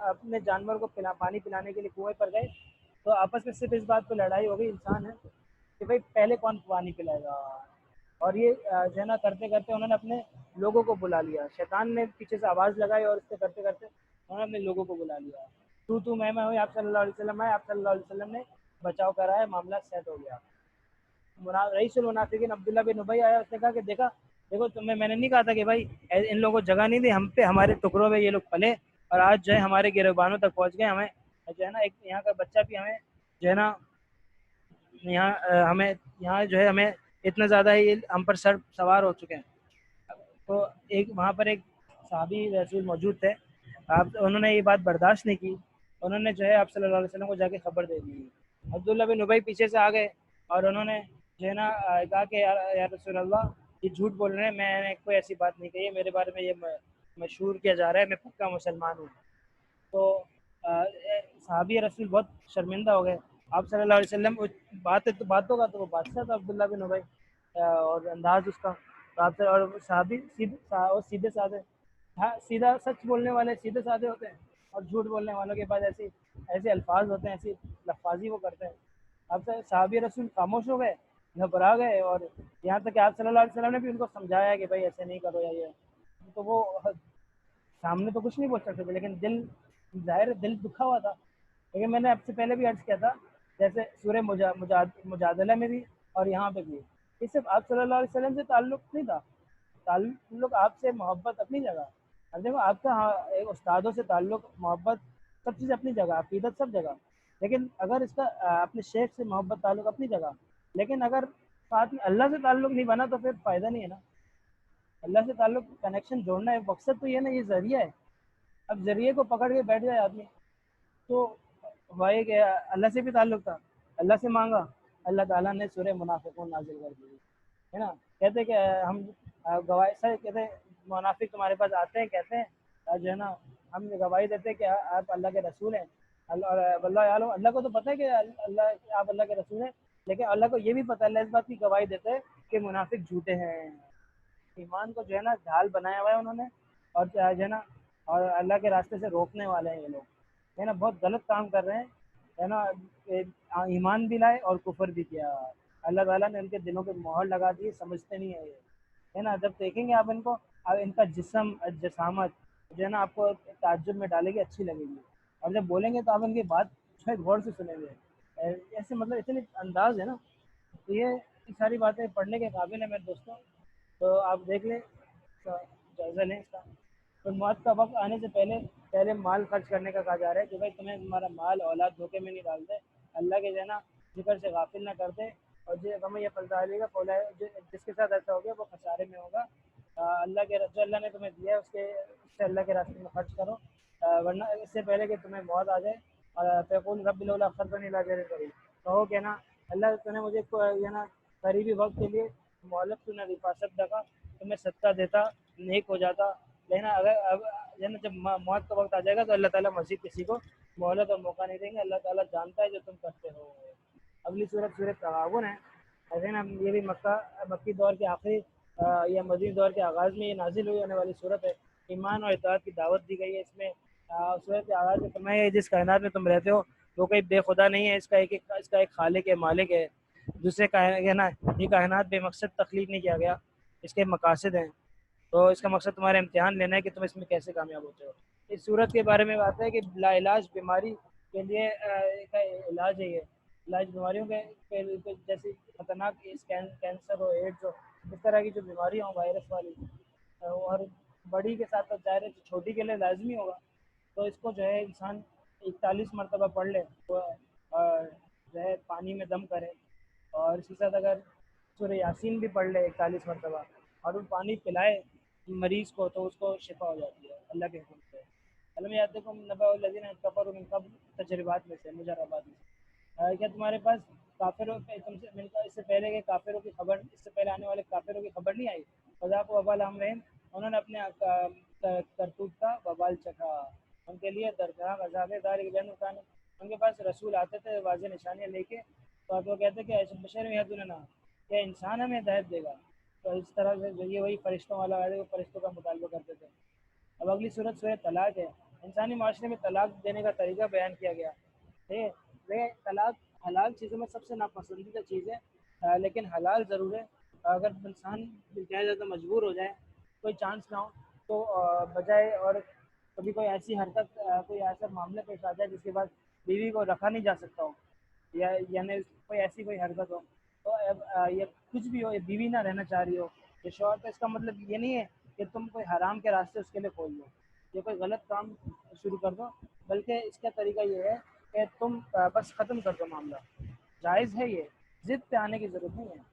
اپنے جانور کو پانی پلانے کے لیے کنویں پر گئے. تو آپس میں صرف اس بات پہ لڑائی ہو گئی انسان ہے کہ بھائی پہلے کون پانی پلائے گا. اور یہ جو ہے نا کرتے کرتے انہوں نے اپنے لوگوں کو بلا لیا، شیطان نے پیچھے سے آواز لگائی اور اس سے کرتے کرتے انہوں نے اپنے لوگوں کو بلا لیا. تو میں ہوئی، آپ صلی اللہ علیہ وسلم آئے، آپ صلی اللہ علیہ وسلم نے بچاؤ کرایا، معاملہ سیٹ ہو گیا. رئیس المنافقین عبداللہ بن ابی آیا، اس نے کہا کہ دیکھو تمہیں میں نے نہیں کہا تھا کہ بھائی ان لوگوں کو جگہ نہیں دی، ہم پہ ہمارے ٹکڑوں میں یہ لوگ پلے اور آج جو ہے ہمارے گریبانوں تک پہنچ گئے. ہمیں جو ہے نا ایک یہاں کا بچہ بھی ہمیں جو ہے نا یہاں جو ہے ہمیں اتنا زیادہ ہی ہم پر سر سوار ہو چکے ہیں. تو وہاں پر ایک صحابی رسول موجود تھے، انہوں نے یہ بات برداشت نہیں کی، انہوں نے جو ہے آپ صلی اللہ علیہ وسلم کو جا کے خبر دے دی. عبداللہ بن ابی پیچھے سے آ گئے اور انہوں نے جو ہے نا کہا کہ یا رسول اللہ یہ جھوٹ بول رہے ہیں، میں نے کوئی ایسی بات نہیں کہی ہے، میرے بارے میں یہ مشہور کیا جا رہا ہے، میں پکا مسلمان ہوں. تو صحابی رسول بہت شرمندہ ہو گئے. آپ صلی اللہ علیہ وسلم باتوں کا تو وہ بادشاہ تھا عبداللہ بن ابی، اور انداز اس کا اور صحابی سیدھے سادھے، سیدھا سچ بولنے والے سیدھے سادھے ہوتے ہیں، اور جھوٹ بولنے والوں کے پاس ایسے الفاظ ہوتے ہیں، ایسی لفاظی وہ کرتے ہیں. اب صحابی رسول خاموش ہو گئے، گھبرا گئے، اور یہاں تک کہ آپ صلی اللہ علیہ وسلم نے بھی ان کو سمجھایا کہ بھائی ایسے نہیں کرو یا یہ. تو وہ سامنے تو کچھ نہیں بول سکتے تھے، لیکن دل دکھا ہوا تھا. لیکن میں نے آپ سے پہلے بھی عرض کیا تھا، جیسے سورہ مجادلہ میں بھی اور یہاں پہ بھی، یہ صرف آپ صلی اللہ علیہ وسلم سے تعلق نہیں تھا، تعلق آپ سے محبت اپنی جگہ. اب دیکھو آپ کا استادوں سے تعلق، محبت، سب چیز اپنی جگہ، عقیدت سب جگہ. لیکن اگر اس کا اپنے شیخ سے محبت تعلق اپنی جگہ، لیکن اگر ساتھ میں اللہ سے تعلق نہیں بنا تو پھر فائدہ نہیں ہے نا. اللہ سے تعلق کنیکشن جوڑنا ہے، مقصد تو یہ نا، یہ ذریعہ ہے. اب ذریعے کو پکڑ کے بیٹھ جائے آدمی تو وہی کہ اللہ سے بھی تعلق تھا، اللہ سے مانگا، اللہ تعالیٰ نے سورہ منافقون نازل کر دی. ہے نا، کہتے کہ ہم گواہی سر کہتے منافق تمہارے پاس آتے ہیں، کہتے ہیں جو ہے نا ہم گواہی دیتے ہیں کہ آپ اللہ کے رسول ہیں. اللہ کو تو پتہ ہے کہ آپ اللہ کے رسول ہیں، لیکن اللہ کو یہ بھی پتہ ہے، اللہ اس بات کی گواہی دیتے ہیں کہ منافق جھوٹے ہیں، ایمان کو جو ہے نا ڈھال بنایا ہوا ہے انہوں نے، اور جو ہے نا اور اللہ کے راستے سے روکنے والے ہیں یہ لوگ، ہے نا بہت غلط کام کر رہے ہیں، ہے نا ایمان بھی لائے اور کفر بھی کیا، اللہ تعالیٰ نے ان کے دلوں پہ مہر لگا دی، سمجھتے نہیں ہے یہ، ہے نا جب دیکھیں گے آپ ان کو، اب ان کا جسم جسامت جو ہے نا آپ کو تعجب میں ڈالے گی، اچھی لگے گی، اور جب بولیں گے تو آپ ان کی بات جو ہے غور سے سنیں گے، ایسے مطلب اتنے انداز ہے نا، تو یہ ساری باتیں پڑھنے کے قابل ہیں میرے دوستوں، تو آپ دیکھ لیں، جائزہ لیں اس کا۔ تو موت کا وقت آنے سے پہلے مال خرچ کرنے کا کہا جا رہا ہے کہ بھائی تمہیں تمہارا مال اولاد دھوکے میں نہیں ڈالتے، اللہ کے جو ہے نا ذکر سے غافل نہ کرتے، اور جو ہمیں یہ پلتا علی گا جس کے ساتھ ایسا ہو گیا وہ خسارے میں ہوگا، اللہ کے جو اللہ نے تمہیں دیا ہے اس سے اللہ کے راستے میں خرچ کرو، ورنہ اس سے پہلے کہ تمہیں موت آ جائے، اور فیقول رب لولا اخرتنی الی اجل قریب، کہو کہ نا اللہ تو نے مجھے یہ نا قریبی وقت کے لیے مہلت تو نہ رفاست دکھا، تو میں صدقہ دیتا، نیک ہو جاتا، لیکن اگر اب جب موت کا وقت آ جائے گا تو اللہ تعالیٰ مزید کسی کو مہلت اور موقع نہیں دیں گے، اللہ تعالیٰ جانتا ہے جو تم کرتے ہو۔ اگلی سورت تغابن ہے، ایسے نا یہ بھی مکی دور کے آخری یا مدنی دور کے آغاز میں یہ نازل ہوئی ہونے والی صورت ہے، ایمان اور اطاعت کی دعوت دی گئی ہے اس میں، صورت کے آغاز میں فرمایا ہے جس کائنات میں تم رہتے ہو وہ کوئی بے خدا نہیں ہے، اس کا ایک خالق ہے، مالک ہے، دوسرے نا یہ کائنات بے مقصد تخلیق نہیں کیا گیا، اس کے مقاصد ہیں، تو اس کا مقصد تمہارا امتحان لینا ہے کہ تم اس میں کیسے کامیاب ہوتے ہو۔ اس صورت کے بارے میں بات ہے کہ لا علاج بیماری کے لیے کا علاج ہے، یہ علاج بیماریوں کے جیسے خطرناک کینسر ہو، ایڈز ہو، اس طرح کی جو بیماریاں ہوں وائرس والی، اور بڑی کے ساتھ ساتھ ظاہر ہے چھوٹی کے لیے لازمی ہوگا، تو اس کو جو ہے انسان 41 مرتبہ پڑھ لے، وہ جو ہے پانی میں دم کرے، اور اسی ساتھ اگر سورہ یاسین بھی پڑھ لے 41 مرتبہ اور وہ پانی پلائے مریض کو تو اس کو شفا ہو جاتی ہے اللہ کے حکم سے۔ علم یاتکم نبأ الذین کفروا من قبل، تجربات میں سے، مجربات میں سے، کیا تمہارے پاس کافروں تم سے اس سے پہلے کے کافروں کی خبر، اس سے پہلے آنے والے کافروں کی خبر نہیں آئی؟ فذاقوا وبال امرہم، انہوں نے اپنے کرتوت کا وبال چکھا، ان کے لیے دردناک عذاب ہے، ذالک بأنہ کان، ان کے پاس رسول آتے تھے واضح نشانیاں لے کے، تو اب وہ کہتے کہ ایسے بشر یہدوننا، کیا انسان ہمیں ہدایت دے گا، تو اس طرح سے یہ وہی فرشتوں والا ہے، وہ فرشتوں کا مطالبہ کرتے تھے۔ اب اگلی صورت سورہ طلاق ہے، انسانی معاشرے میں طلاق دینے کا طریقہ بیان کیا گیا، ٹھیک ہے، طلاق حلال چیزوں میں سب سے ناپسندیدہ چیز ہے، لیکن حلال ضرور ہے، اگر انسان کہا جائے تو مجبور ہو جائے، کوئی چانس نہ ہو، تو بجائے، اور کبھی کوئی ایسی حرکت، کوئی ایسا معاملہ پیش آ جائے جس کے بعد بیوی کو رکھا نہیں جا سکتا ہو، یعنی کوئی حرکت ہو، تو یہ کچھ بھی ہو، یہ بیوی نہ رہنا چاہ رہی ہو یہ شوہر، تو اس کا مطلب یہ نہیں ہے کہ تم کوئی حرام کے راستے اس کے لیے کھول دو، یہ کوئی غلط کام شروع کر دو، بلکہ اس کا طریقہ یہ ہے کہ تم بس ختم کر دو معاملہ، جائز ہے یہ، ضد پہ آنے کی ضرورت نہیں ہے،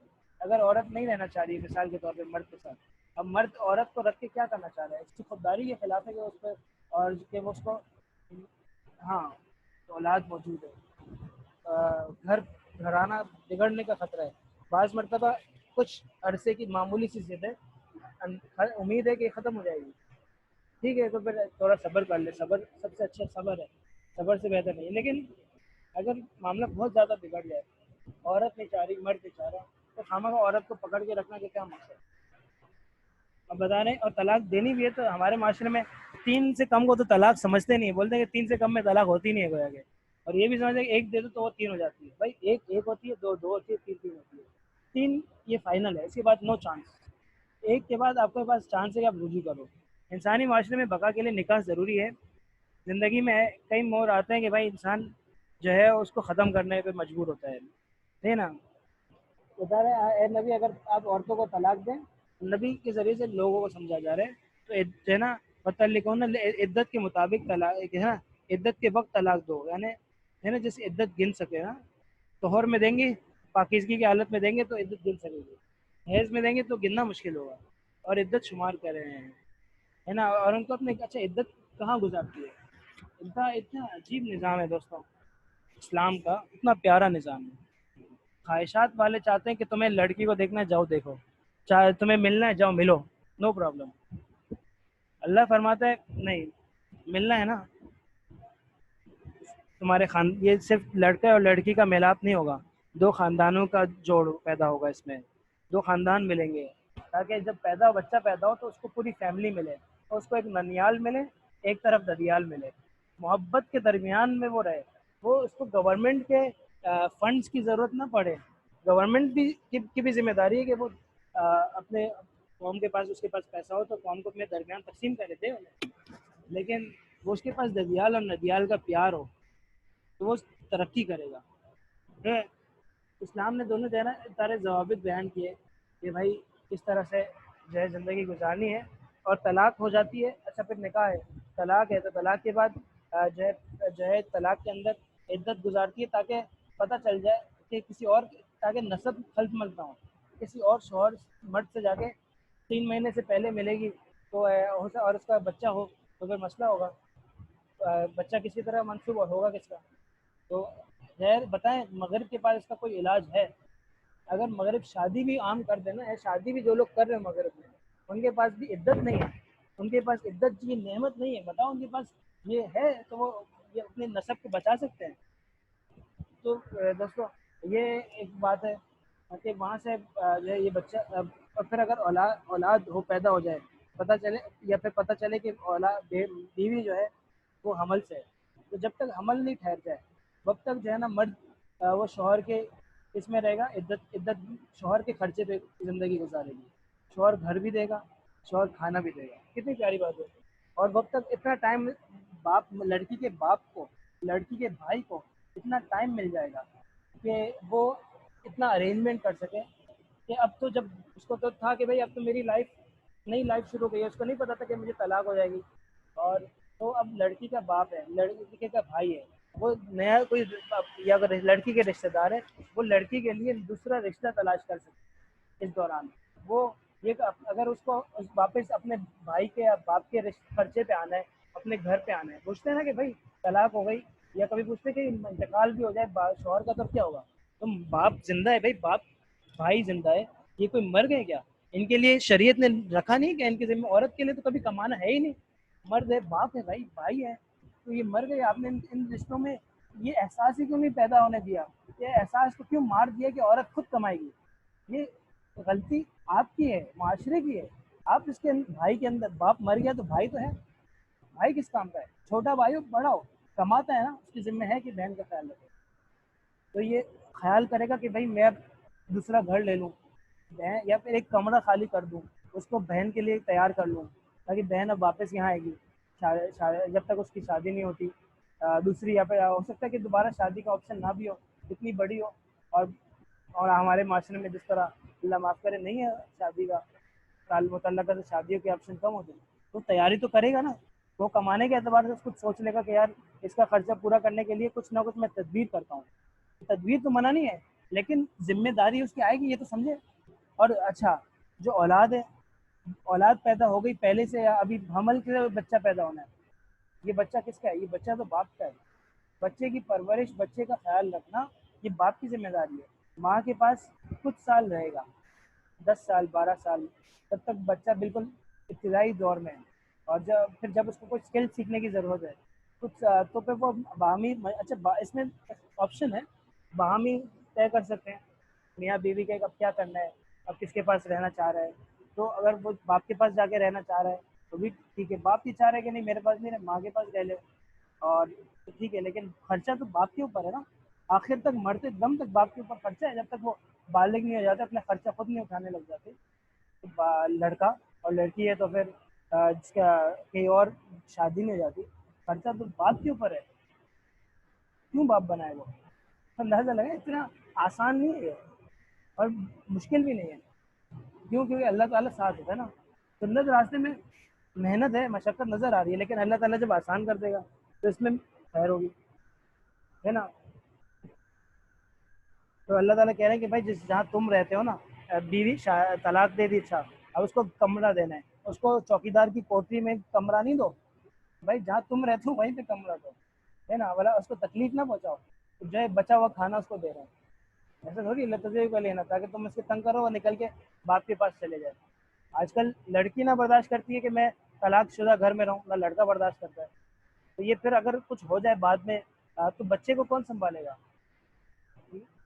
اگر عورت نہیں رہنا چاہ رہی مثال کے طور پہ مرد کے ساتھ، اب مرد عورت کو رکھ کے کیا کرنا چاہ رہا ہے، اس کی خودداری کے خلاف ہے کہ اس پہ، اور کہ وہ اس کو، ہاں اولاد موجود ہے، گھرانہ بگڑنے کا خطرہ ہے، بعض مرتبہ کچھ عرصے کی معمولی سی ضد ہے، امید ہے کہ ختم ہو جائے گی، ٹھیک ہے، تو پھر تھوڑا صبر کر لے، صبر سب سے اچھا صبر ہے، صبر سے بہتر نہیں ہے، لیکن اگر معاملہ بہت زیادہ بگڑ جائے، عورت نہیں چاہ رہی، مرد نہیں چاہ رہا، تو خامخواہ عورت کو پکڑ کے رکھنا کہ کیا مقصد، اب بتا رہے ہیں، اور طلاق دینی بھی ہے تو ہمارے معاشرے میں 3 سے کم کو تو طلاق سمجھتے نہیں، بولتے ہیں کہ 3 سے کم میں طلاق ہوتی نہیں ہے گویا کہ، اور یہ بھی سمجھتے ہیں کہ ایک دے دو تو وہ 3 ہو جاتی ہے، بھائی ایک ہوتی ہے، دو ہوتی ہے، تین ہوتی ہے، 3 یہ فائنل ہے، اس کے بعد نو چانس، ایک کے بعد آپ کے پاس چانس ہے کہ آپ رجوع کرو۔ انسانی معاشرے میں بقا کے لیے نکاح ضروری ہے، زندگی میں کئی موڑ آتے ہیں کہ بھائی انسان جو ہے اس کو ختم کرنے پہ مجبور ہوتا ہے نا، بتا رہے ہیں اے نبی اگر آپ عورتوں کو طلاق دیں، نبی کے ذریعے سے لوگوں کو سمجھا جا رہا ہے، تو جو ہے نا متعلقون عدت کے مطابق طلاق ہے نا، عدت کے وقت طلاق دو، یعنی ہے نا جس عدت گن سکے نا، طہور میں دیں گے، پاکیزگی کی حالت میں دیں گے تو عدت گن سکے گی، حیض میں دیں گے تو گننا مشکل ہوگا، اور عدت شمار کر رہے ہیں، ہے نا، اور ان کو اپنے اچھا عدت کہاں گزارتی ہے، اتنا عجیب نظام ہے دوستوں، اسلام کا اتنا پیارا نظام ہے، خواہشات والے چاہتے ہیں کہ تمہیں لڑکی کو دیکھنا ہے جاؤ دیکھو، چاہے تمہیں ملنا ہے جاؤ ملو، نو پرابلم، اللہ فرماتا ہے نہیں، ملنا ہے نا، تمہارے یہ صرف لڑکے اور لڑکی کا میلاپ نہیں ہوگا، دو خاندانوں کا جوڑ پیدا ہوگا اس میں، دو خاندان ملیں گے، تاکہ جب بچہ پیدا ہو تو اس کو پوری فیملی ملے، اور اس کو ایک ننیال ملے، ایک طرف ددیال ملے، محبت کے درمیان میں وہ رہے، وہ اس کو گورنمنٹ کے فنڈز کی ضرورت نہ پڑے، گورنمنٹ بھی کی بھی ذمہ داری ہے کہ وہ اپنے قوم کے پاس، اس کے پاس پیسہ ہو تو قوم کو اپنے درمیان تقسیم کرے دے انہیں، لیکن وہ اس کے پاس ددیال اور ندیال کا پیار ہو تو وہ ترقی کرے گا۔ ہے اسلام نے دونوں سارے ضوابط بیان کیے کہ بھائی کس طرح سے جو ہے زندگی گزارنی ہے، اور طلاق ہو جاتی ہے، اچھا پھر نکاح ہے، طلاق ہے تو طلاق کے بعد جو ہے طلاق کے اندر عدت گزارتی ہے، تاکہ پتہ چل جائے کہ کسی اور، تاکہ نسب خلط ملط نہ ہو، کسی اور شوہر مرد سے جا کے 3 مہینے سے پہلے ملے گی تو اور اس کا بچہ ہو تو پھر مسئلہ ہوگا، بچہ کسی طرح منسوب ہوگا کس کا؟ تو خیر بتائیں مغرب کے پاس اس کا کوئی علاج ہے؟ اگر مغرب شادی بھی عام کر دینا ہے، شادی بھی جو لوگ کر رہے ہیں مغرب میں، ان کے پاس بھی عدت نہیں ہے، ان کے پاس عدت کی نعمت نہیں ہے، بتاؤ ان کے پاس یہ ہے تو وہ یہ اپنے نسب کو بچا سکتے ہیں؟ تو دوستو یہ ایک بات ہے کہ وہاں سے جو ہے یہ بچہ اور پھر اگر اولاد ہو پیدا ہو جائے، پتہ چلے یا پھر پتہ چلے کہ اولاد بیوی جو ہے وہ حمل سے ہے، تو جب تک حمل نہیں ٹھہر جائے وقت تک جو ہے نا مرد وہ شوہر کے اس میں رہے گا، عدت شوہر کے خرچے پہ زندگی گزارے گی، شوہر گھر بھی دے گا، شوہر کھانا بھی دے گا، کتنی پیاری بات ہے۔ اور وقت تک اتنا ٹائم لڑکی کے باپ کو، لڑکی کے بھائی کو اتنا ٹائم مل جائے گا کہ وہ اتنا ارینجمنٹ کر سکے کہ اب تو جب اس کو تو تھا کہ بھائی اب تو میری نئی لائف شروع ہو گئی ہے، اس کو نہیں پتا تھا کہ مجھے طلاق ہو جائے گی، اور تو اب لڑکی کا باپ ہے، لڑکی کا بھائی ہے، وہ نیا کوئی، یا اگر لڑکی کے رشتہ دار ہے وہ لڑکی کے لیے دوسرا رشتہ تلاش کر سکتے اس دوران، وہ یہ اگر اس کو واپس اپنے بھائی کے یا باپ کے خرچے پہ آنا ہے، اپنے گھر پہ آنا ہے، پوچھتے ہیں نا کہ بھائی طلاق ہو گئی، یا کبھی پوچھتے کہ انتقال بھی ہو جائے شوہر کا تو کیا ہوگا، تو باپ زندہ ہے بھائی، بھائی زندہ ہے، یہ کوئی مر گئے کیا؟ ان کے لیے شریعت نے رکھا نہیں کہ ان کے ذمہ، عورت کے لیے تو کبھی کمانا ہے ہی نہیں، مرد ہے، باپ ہے بھائی، بھائی ہے، تو یہ مر گئے، آپ نے ان رشتوں میں یہ احساس ہی کیوں نہیں پیدا ہونے دیا، یہ احساس کو کیوں مار دیا کہ عورت خود کمائے گی؟ یہ غلطی آپ کی ہے، معاشرے کی ہے، آپ اس کے بھائی کے اندر، باپ مر گیا تو بھائی تو ہے، بھائی کس کام کا ہے؟ چھوٹا بھائی ہو بڑا ہو کماتا ہے نا، اس کی ذمہ ہے کہ بہن کا خیال رکھے، تو یہ خیال کرے گا کہ بھائی میں اب دوسرا گھر لے لوں، بہن یا پھر ایک کمرہ خالی کر دوں، اس کو بہن کے لیے تیار کر لوں، تاکہ بہن اب واپس یہاں آئے گی جب تک اس کی شادی نہیں ہوتی، دوسری، یا پھر ہو سکتا ہے کہ دوبارہ شادی کا آپشن نہ بھی ہو، اتنی بڑی ہو، اور ہمارے معاشرے میں جس طرح اللہ معاف کرے نہیں ہے شادی کا متعلقہ سے شادیوں کے آپشن کم ہوتے ہیں، تو تیاری تو کرے گا نا، وہ کمانے کے اعتبار سے کچھ سوچ لے گا کہ یار اس کا خرچہ پورا کرنے کے لیے کچھ نہ کچھ میں تدبیر کرتا ہوں، تدبیر تو منع نہیں ہے لیکن ذمہ داری اس کی آئے گی، یہ تو سمجھے۔ اور اچھا جو اولاد ہے، اولاد پیدا ہو گئی پہلے سے، یا ابھی حمل کے بچہ پیدا ہونا ہے، یہ بچہ کس کا ہے؟ یہ بچہ تو باپ کا ہے، بچے کی پرورش، بچے کا خیال رکھنا یہ باپ کی ذمہ داری ہے، ماں کے پاس کچھ سال رہے گا، 10 سال 12 سال، تب تک بچہ بالکل ابتدائی دور میں ہے، اور جب اس کو کوئی اسکل سیکھنے کی ضرورت ہے کچھ، تو پھر وہ باہمی، اچھا اس میں آپشن ہے باہمی طے کر سکتے ہیں میاں بیوی کے اب کیا کرنا ہے، اب کس کے پاس رہنا چاہ رہا ہے، تو اگر وہ باپ کے پاس جا کے رہنا چاہ رہا ہے تو بھی ٹھیک ہے، باپ بھی چاہ رہا ہے کہ نہیں میرے پاس نہیں رہے، ماں کے پاس رہ لے، اور ٹھیک ہے، لیکن خرچہ تو باپ کے اوپر ہے نا، آخر تک مرتے دم تک باپ کے اوپر خرچہ ہے، جب تک وہ بالغ نہیں ہو جاتے، اپنا خرچہ خود نہیں اٹھانے لگ جاتے، لڑکا اور لڑکی ہے تو پھر جس کا کہیں اور شادی نہیں ہو جاتی، خرچہ تو باپ کے اوپر ہے، کیوں باپ بنائے وہ؟ اندازہ لگا اتنا آسان نہیں ہے اور مشکل بھی نہیں ہے، کیونکہ اللہ تعالیٰ ساتھ ہوتا ہے نا، سنت راستے میں محنت ہے، مشقت نظر آ رہی ہے، لیکن اللہ تعالیٰ جب آسان کر دے گا تو اس میں خیر ہوگی، ہے نا؟ تو اللہ تعالیٰ کہہ رہے ہیں کہ بھائی جہاں تم رہتے ہو نا، بیوی طلاق دے دی، اچھا اب اس کو کمرہ دینا ہے، اس کو چوکیدار کی کوٹری میں کمرہ نہیں دو، بھائی جہاں تم رہتے ہو وہیں پہ کمرہ دو، ہے نا، والا اس کو تکلیف نہ پہنچاؤ، جو ہے بچا ہوا کھانا اس کو دے رہے ہیں، ایسا تھوڑی اللہ تجربے کا لینا تاکہ تم اس کے تنگ کرو اور نکل کے باپ کے پاس چلے جائے۔ آج کل لڑکی نہ برداشت کرتی ہے کہ میں طلاق شدہ گھر میں رہوں، نہ لڑکا برداشت کرتا ہے، تو یہ پھر اگر کچھ ہو جائے بعد میں تو بچے کو کون سنبھالے گا؟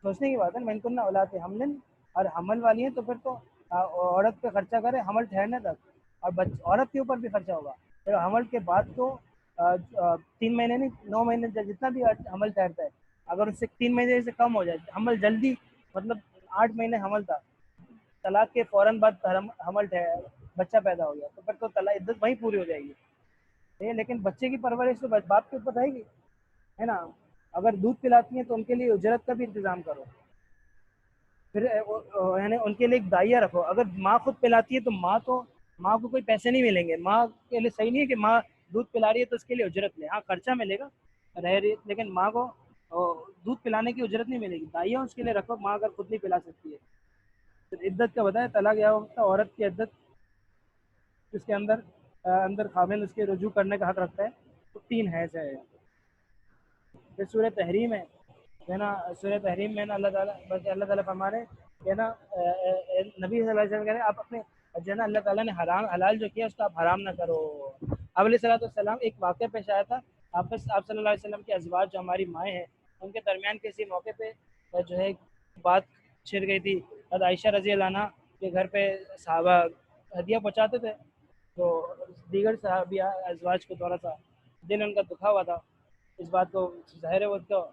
سوچنے کی بات ہے. من کننا اولاد حمل, اور حمل والی ہیں تو پھر تو عورت پہ خرچہ کرے حمل ٹھہرنے تک, اور عورت کے اوپر بھی خرچہ ہوگا. پھر حمل کے بعد تو 3 مہینے نہیں 9 مہینے جتنا بھی حمل ٹھہرتا ہے, اگر اس سے 3 مہینے سے کم ہو جائے حمل جلدی, مطلب 8 مہینے حمل تھا, طلاق کے فوراً بعد حمل بچہ پیدا ہو گیا, تو پھر تو عدت وہیں پوری ہو جائے گی. لیکن بچے کی پرورش تو باپ کے اوپر رہے گی, ہے نا. اگر دودھ پلاتی ہیں تو ان کے لیے اجرت کا بھی انتظام کرو. پھر یعنی ان کے لیے ایک دائیہ رکھو. اگر ماں خود پلاتی ہے تو ماں کو کوئی پیسے نہیں ملیں گے. ماں کے لیے صحیح نہیں ہے کہ ماں دودھ پلا رہی ہے تو اس کے لیے اجرت لے. ہاں خرچہ ملے گا رہ رہی, لیکن ماں کو دودھ پلانے کی اجرت نہیں ملے گی. دائیہ اس کے لیے رکھو, ماں اگر خود نہیں پلا سکتی ہے. پھر عدت کا بتایا, طلاق یا وقت عورت کی عدت جس کے اندر خاوند اس کے رجوع کرنے کا حق رکھتا ہے تو 3 حیض ہے. پھر سورہ تحریم ہے نا, سورہ تحریم میں نا اللہ تعالیٰ فرما رہے کہ نا نبی صلی اللہ علیہ وسلم کہہ رہے آپ اپنے جو ہے نا اللہ تعالیٰ نے حلال جو کیا اس کو آپ حرام نہ کرو. اب علیہ الصلوۃ والسلام ایک واقعہ پیش آیا تھا, آپ صلی اللہ علیہ وسلم کے ازواج جو ہماری مائیں ہیں ان کے درمیان کسی موقع پہ جو ہے بات چھڑ گئی تھی. حضرت عائشہ رضی اللہ عنہ کے گھر پہ صحابہ ہدیہ پہنچاتے تھے, تو دیگر صحابیہ ازواج کو تھوڑا سا دل ان کا دکھا ہوا تھا اس بات کو. ظاہر ہے وہ تو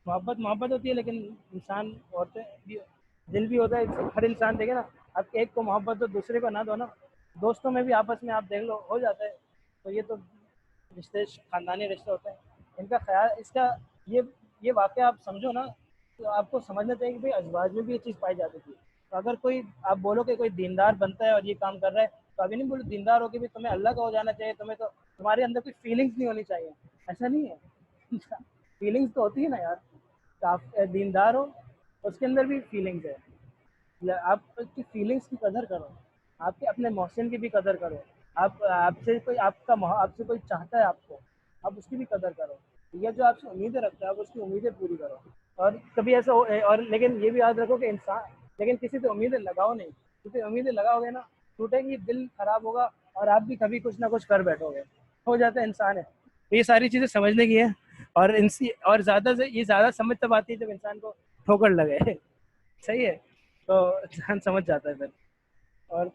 محبت ہوتی ہے, لیکن انسان عورتیں بھی دل بھی ہوتا ہے. ہر انسان دیکھے نا, اب ایک کو محبت دو دوسرے کو نہ دو نا. دوستوں میں بھی آپس میں آپ دیکھ لو ہو جاتا ہے. تو یہ تو رشتے خاندانی رشتے ہوتے ہیں, ان کا خیال اس کا یہ واقعہ آپ سمجھو نا, تو آپ کو سمجھنا چاہیے کہ بھائی ازواج میں بھی یہ چیز پائی جاتی تھی. تو اگر کوئی آپ بولو کہ کوئی دیندار بنتا ہے اور یہ کام کر رہا ہے, تو ابھی نہیں بولو دیندار ہو کے بھی تمہیں اللہ کا ہو جانا چاہیے, تمہیں تو تمہارے اندر کوئی فیلنگس نہیں ہونی چاہیے. ایسا نہیں ہے, فیلنگس تو ہوتی ہے نا یار. آپ دیندار ہو اس کے اندر بھی فیلنگس ہے. آپ کی فیلنگس کی قدر کرو, آپ کے اپنے محسن کی بھی قدر کرو. آپ سے کوئی چاہتا ہے آپ کو, آپ اس کی بھی قدر کرو. یا جو آپ سے امیدیں رکھتا ہے آپ اس کی امیدیں پوری کرو. اور کبھی ایسا ہو, اور لیکن یہ بھی یاد رکھو کہ انسان, لیکن کسی سے امیدیں لگاؤ نہیں. کسی امیدیں لگاؤ گے نا ٹوٹے گی, دل خراب ہوگا, اور آپ بھی کبھی کچھ نہ کچھ کر بیٹھو گے. ہو جاتا ہے انسان ہے. تو یہ ساری چیزیں سمجھنے کی ہے, اور زیادہ سے یہ زیادہ سمجھ تب آتی ہے جب انسان کو ٹھوکر لگے. صحیح ہے, تو انسان سمجھ جاتا ہے پھر, اور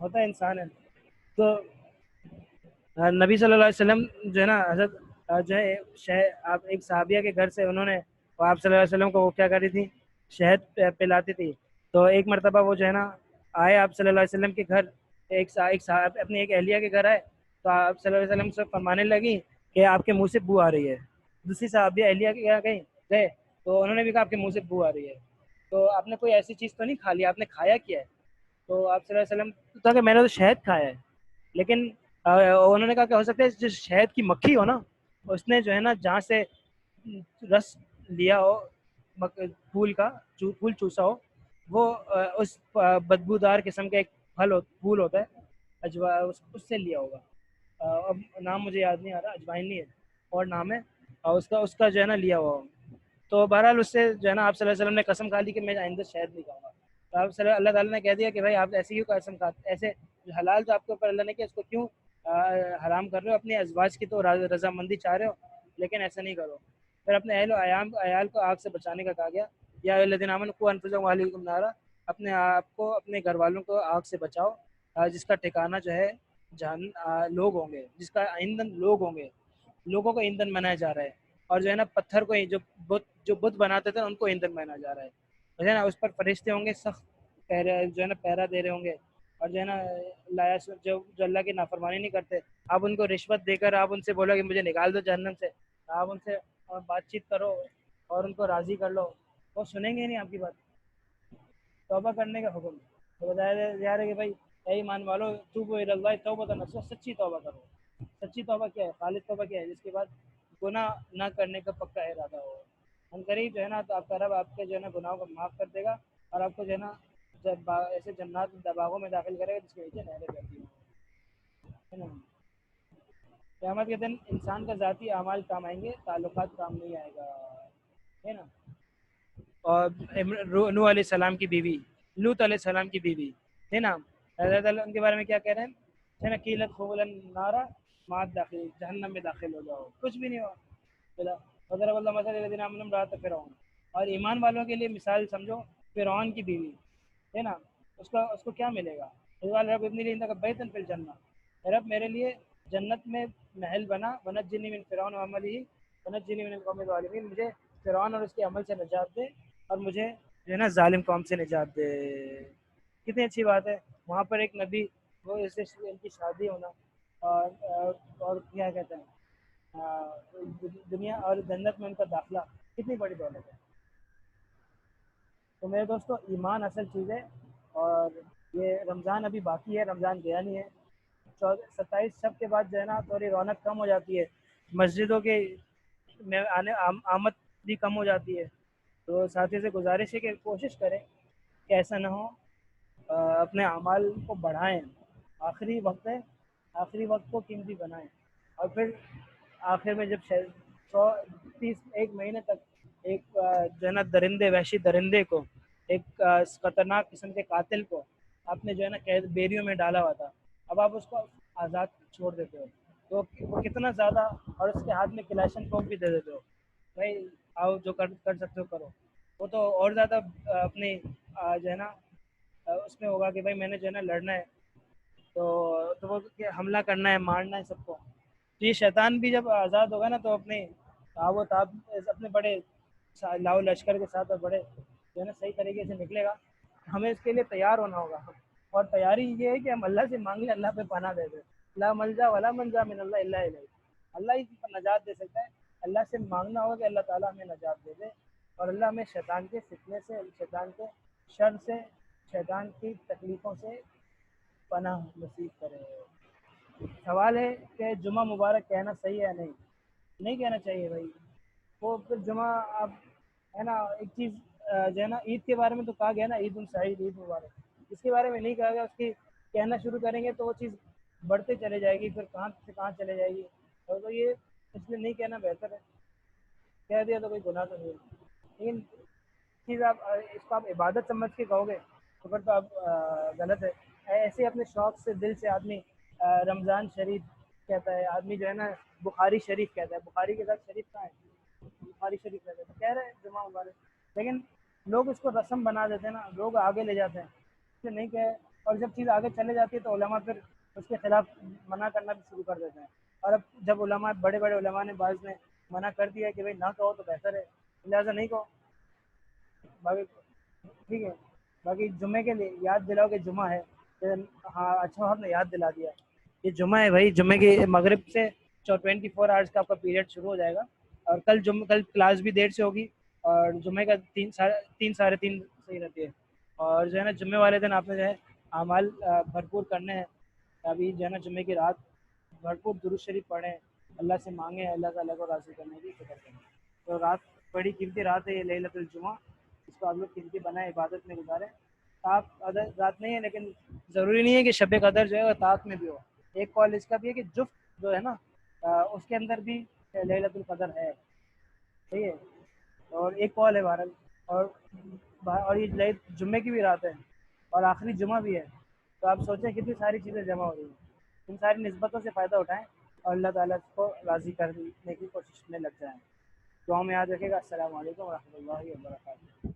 ہوتا ہے انسان ہے. تو نبی صلی اللہ علیہ وسلم جو ہے نا حضرت جو ہے آپ ایک صحابیہ کے گھر سے انہوں نے آپ صلی اللہ علیہ وسلم کو وہ کیا کری تھی, شہد پلاتی تھی. تو ایک مرتبہ وہ جو ہے نا آئے آپ صلی اللہ علیہ وسلم کے گھر, اپنی ایک اہلیہ کے گھر آئے, تو آپ صلی اللہ علیہ وسلم سے فرمانے لگی کہ آپ کے منہ سے بو آ رہی ہے. دوسری صحابیہ اہلیہ کے یہاں گئے تو انہوں نے بھی کہا آپ کے منہ سے بو آ رہی ہے. تو آپ نے کوئی ایسی چیز تو نہیں کھا لیا, آپ نے کھایا کیا ہے؟ تو آپ صلی اللہ علیہ وسلم کہا کہ میں نے تو شہد کھایا ہے. لیکن انہوں نے کہا کہ ہو سکتا ہے جو شہد کی مکھی ہو نا, اس نے جو ہے نا جہاں سے رس لیا ہو پھول کا, پھول چوسا ہو, وہ اس بدبودار قسم کا ایک پھول ہوتا ہے اس سے لیا ہوگا. اب نام مجھے یاد نہیں آ رہا, اجوائن نہیں ہے اور نام ہے, اور اس کا جو ہے نا لیا ہوا. تو بہرحال اس سے جو ہے نا آپ صلی اللہ علیہ وسلم نے قسم کھا لی کہ میں آئندہ شہد نہیں کھاؤں گا. تو آپ اللہ تعالیٰ نے کہہ دیا کہ بھائی آپ ایسے ہی قسم کھاتے, ایسے جو حلال جو آپ کے اوپر اللہ نے کیا اس کو کیوں حرام کر رہے ہو؟ اپنی ازواج کی تو رضامندی چاہ رہے ہو, لیکن ایسا نہیں کرو. پھر اپنے اہل و عیال کو آگ سے بچانے کا کہا گیا, یا الذین آمنوا قوا انفسکم واہلیکم نارا, اپنے آپ کو اپنے گھر والوں کو آگ سے بچاؤ, جس کا ٹھکانہ جو ہے لوگ ہوں گے, جس کا ایندھن لوگ ہوں گے, لوگوں کو ایندھن بنایا جا رہا ہے. اور جو ہے نا پتھر کو جو بت بناتے تھے ان کو ایندھن بنایا جا رہا ہے. جو ہے نا اس پر فرشتے ہوں گے سخت جو ہے نا پہرا دے رہے ہوں گے. اور جو ہے نا جو اللہ کی نافرمانی نہیں کرتے, آپ ان کو رشوت دے کر آپ ان سے بولو کہ مجھے نکال دو جہنم سے, آپ ان سے بات چیت کرو اور ان کو راضی کر لو, وہ سنیں گے نہیں آپ کی بات. توبہ کرنے کا حکم تو بتایا جا رہا ہے کہ بھائی اے ایمان والو توبوا الی اللہ توبۃ نصوحا, سچی توبہ کرو. سچی توبہ کیا ہے؟ خالص توبہ کیا ہے؟ جس کے بعد گناہ نہ کرنے کا پکا ارادہ ہو. ہم قریب جو ہے نا تو آپ کا رب آپ کے جو ہے نا گناہوں کو معاف کر دے گا, اور آپ کو جو ہے نا جب ایسے جنات باغوں میں داخل کرے گا جس کے نیچے نہریں بہتی ہیں. قیامت کے دن انسان کا ذاتی اعمال کام آئیں گے, تعلقات کام نہیں آئے گا, ہے نا. اور نوح علیہ السلام کی بیوی, لوط علیہ السلام کی بیوی ہے نا, حضرت اللہ ان کے بارے میں کیا کہہ رہے ہیں, نا قیلت خولن نارا مات داخل, جہنم میں داخل ہو جاؤ, کچھ بھی نہیں ہوا. وضرب اللہ مثلا للذین آمنوا امرأۃ فرعون, اور ایمان والوں کے لیے مثال سمجھو فرعون کی بیوی ہے نا، اس کو کیا ملے گا؟ قال رب ابن لی عندک بیتا فی الجنہ، اے رب میرے لیے جنت میں محل بنا، ونجنی من فرعون وعملہ ونجنی من القوم الظالمین، مجھے فرعون اور اس کے عمل سے نجات دے اور مجھے جو ہے نا ظالم قوم سے نجات دے۔ کتنی اچھی بات ہے، وہاں پر ایک نبی، وہ اس سے ان کی شادی ہونا، اور کیا کہتے ہیں دنیا اور جنت میں ان کا داخلہ، کتنی بڑی دولت ہے۔ تو میرے دوستو ایمان اصل چیز ہے، اور یہ رمضان ابھی باقی ہے، رمضان گیا نہیں ہے۔ 27 شب کے بعد جو ہے نا تھوڑی رونق کم ہو جاتی ہے، مسجدوں کے میں آمد بھی کم ہو جاتی ہے۔ تو ساتھی سے گزارش ہے کہ کوشش کریں کہ ایسا نہ ہو، اپنے اعمال کو بڑھائیں، آخری وقت ہے، آخری وقت کو قیمتی بنائیں، اور پھر آخر میں جب 130 ایک مہینے تک ایک جو ہے نا درندے، وحشی درندے کو، ایک خطرناک قسم کے قاتل کو آپ نے جو ہے نا قید بیریوں میں ڈالا ہوا تھا، اب آپ اس کو آزاد چھوڑ دیتے ہو تو وہ کتنا زیادہ، اور اس کے ہاتھ میں کلاشن کوپ بھی دے دیتے ہو، بھائی آؤ جو کر سکتے ہو کرو، وہ تو اور زیادہ اپنی جو ہے نا اس میں ہوگا کہ بھائی میں نے جو ہے نا لڑنا ہے، تو وہ کہ حملہ کرنا ہے، مارنا ہے سب کو۔ تو یہ شیطان بھی جب آزاد ہوگا نا تو اپنے آب و تاب اپنے بڑے لاؤ لشکر کے ساتھ اور بڑے جو ہے نا صحیح طریقے سے نکلے گا۔ ہمیں اس کے لیے تیار ہونا ہوگا، اور تیاری یہ ہے کہ ہم اللہ سے مانگیں، اللہ پہ پناہ دے دیں، لا ملجا ولا منجا من اللہ الا الیہ، اللہ ہی نجات دے سکتا ہے، اللہ سے مانگنا ہوگا کہ اللہ تعالیٰ ہمیں نجات دے دے، اور اللہ ہمیں شیطان کے فتنے سے، شیطان کے شر سے، شیطان کی تکلیفوں سے پناہ نصیب کرے۔ سوال ہے کہ جمعہ مبارک کہنا صحیح ہے یا نہیں؟ نہیں کہنا چاہیے بھائی، وہ پھر جمعہ اب ہے نا ایک چیز جو ہے نا عید کے بارے میں تو کہا گیا نا عید السعید، عید مبارک، اس کے بارے میں نہیں کہا گیا، اس کی کہنا شروع کریں گے تو وہ چیز بڑھتے چلے جائے گی، پھر کہاں سے کہاں چلے جائے گی، اور تو یہ اس لیے نہیں کہنا بہتر ہے، کہہ دیا تو کوئی گناہ تو نہیں ہے، لیکن چیز آپ اس کو آپ عبادت سمجھ کے کہو گے تو پھر تو آپ غلط ہے۔ ایسے اپنے شوق سے دل سے آدمی رمضان شریف کہتا ہے، آدمی جو ہے نا بخاری شریف کہتا ہے، بخاری کے ساتھ شریف کہاں ہے؟ بخاری شریف کہتے ہیں تو کہہ رہے ہیں جمعہ مبارک، لیکن لوگ اس کو رسم بنا دیتے ہیں نا، لوگ آگے لے جاتے ہیں، اس سے نہیں کہ، اور جب چیز آگے چلے جاتی ہے تو علماء پھر اس کے خلاف منع کرنا بھی شروع کر دیتے ہیں، اور اب جب علماء، بڑے بڑے علماء نے، بعض نے منع کر دیا کہ بھائی نہ کہو تو بہتر ہے، لہٰذا نہیں کہو۔ باقی ٹھیک ہے، باقی جمعے کے لیے یاد دلاؤ کہ جمعہ ہے، ہاں اچھا آپ نے یاد دلا دیا، یہ جمعہ ہے بھائی، جمعے کی مغرب سے 24 آورس کا آپ کا پیریڈ شروع ہو جائے گا، اور کل کلاس بھی دیر سے ہوگی، اور جمعے کا 3 ساڑھے 3 صحیح رہتی ہے، اور جو ہے نا جمعے والے دن آپ نے جو ہے اعمال بھرپور کرنے ہیں، ابھی جو ہے نا جمعے کی رات بھرپور درود شریف پڑھیں، اللہ سے مانگیں، اللہ تعالیٰ کو راضی کرنے کی فکر کریں، تو رات بڑی قیمتی رات ہے یہ لیلۃ الجمعہ، اس کو آپ لوگ قیمتی بنائیں، عبادت میں گزاریں، طاق قدر رات نہیں ہے لیکن ضروری نہیں ہے کہ شب قدر جو ہے وہ طاق میں بھی ہو، ایک کال اس کا بھی ہے کہ جفت جو ہے نا اس کے اندر بھی لیلۃ القدر ہے، صحیح ہے، اور ایک کال ہے بہرحال، اور یہ جمعے کی بھی رات ہے، اور آخری جمعہ بھی ہے، تو آپ سوچیں کتنی ساری چیزیں جمع ہو رہی ہیں، ان ساری نسبتوں سے فائدہ اٹھائیں اور اللہ تعالیٰ کو راضی کرنے کی کوشش میں لگ جائیں۔ دعاؤں میں یاد رکھے گا۔ السلام علیکم ورحمۃ اللہ وبرکاتہ۔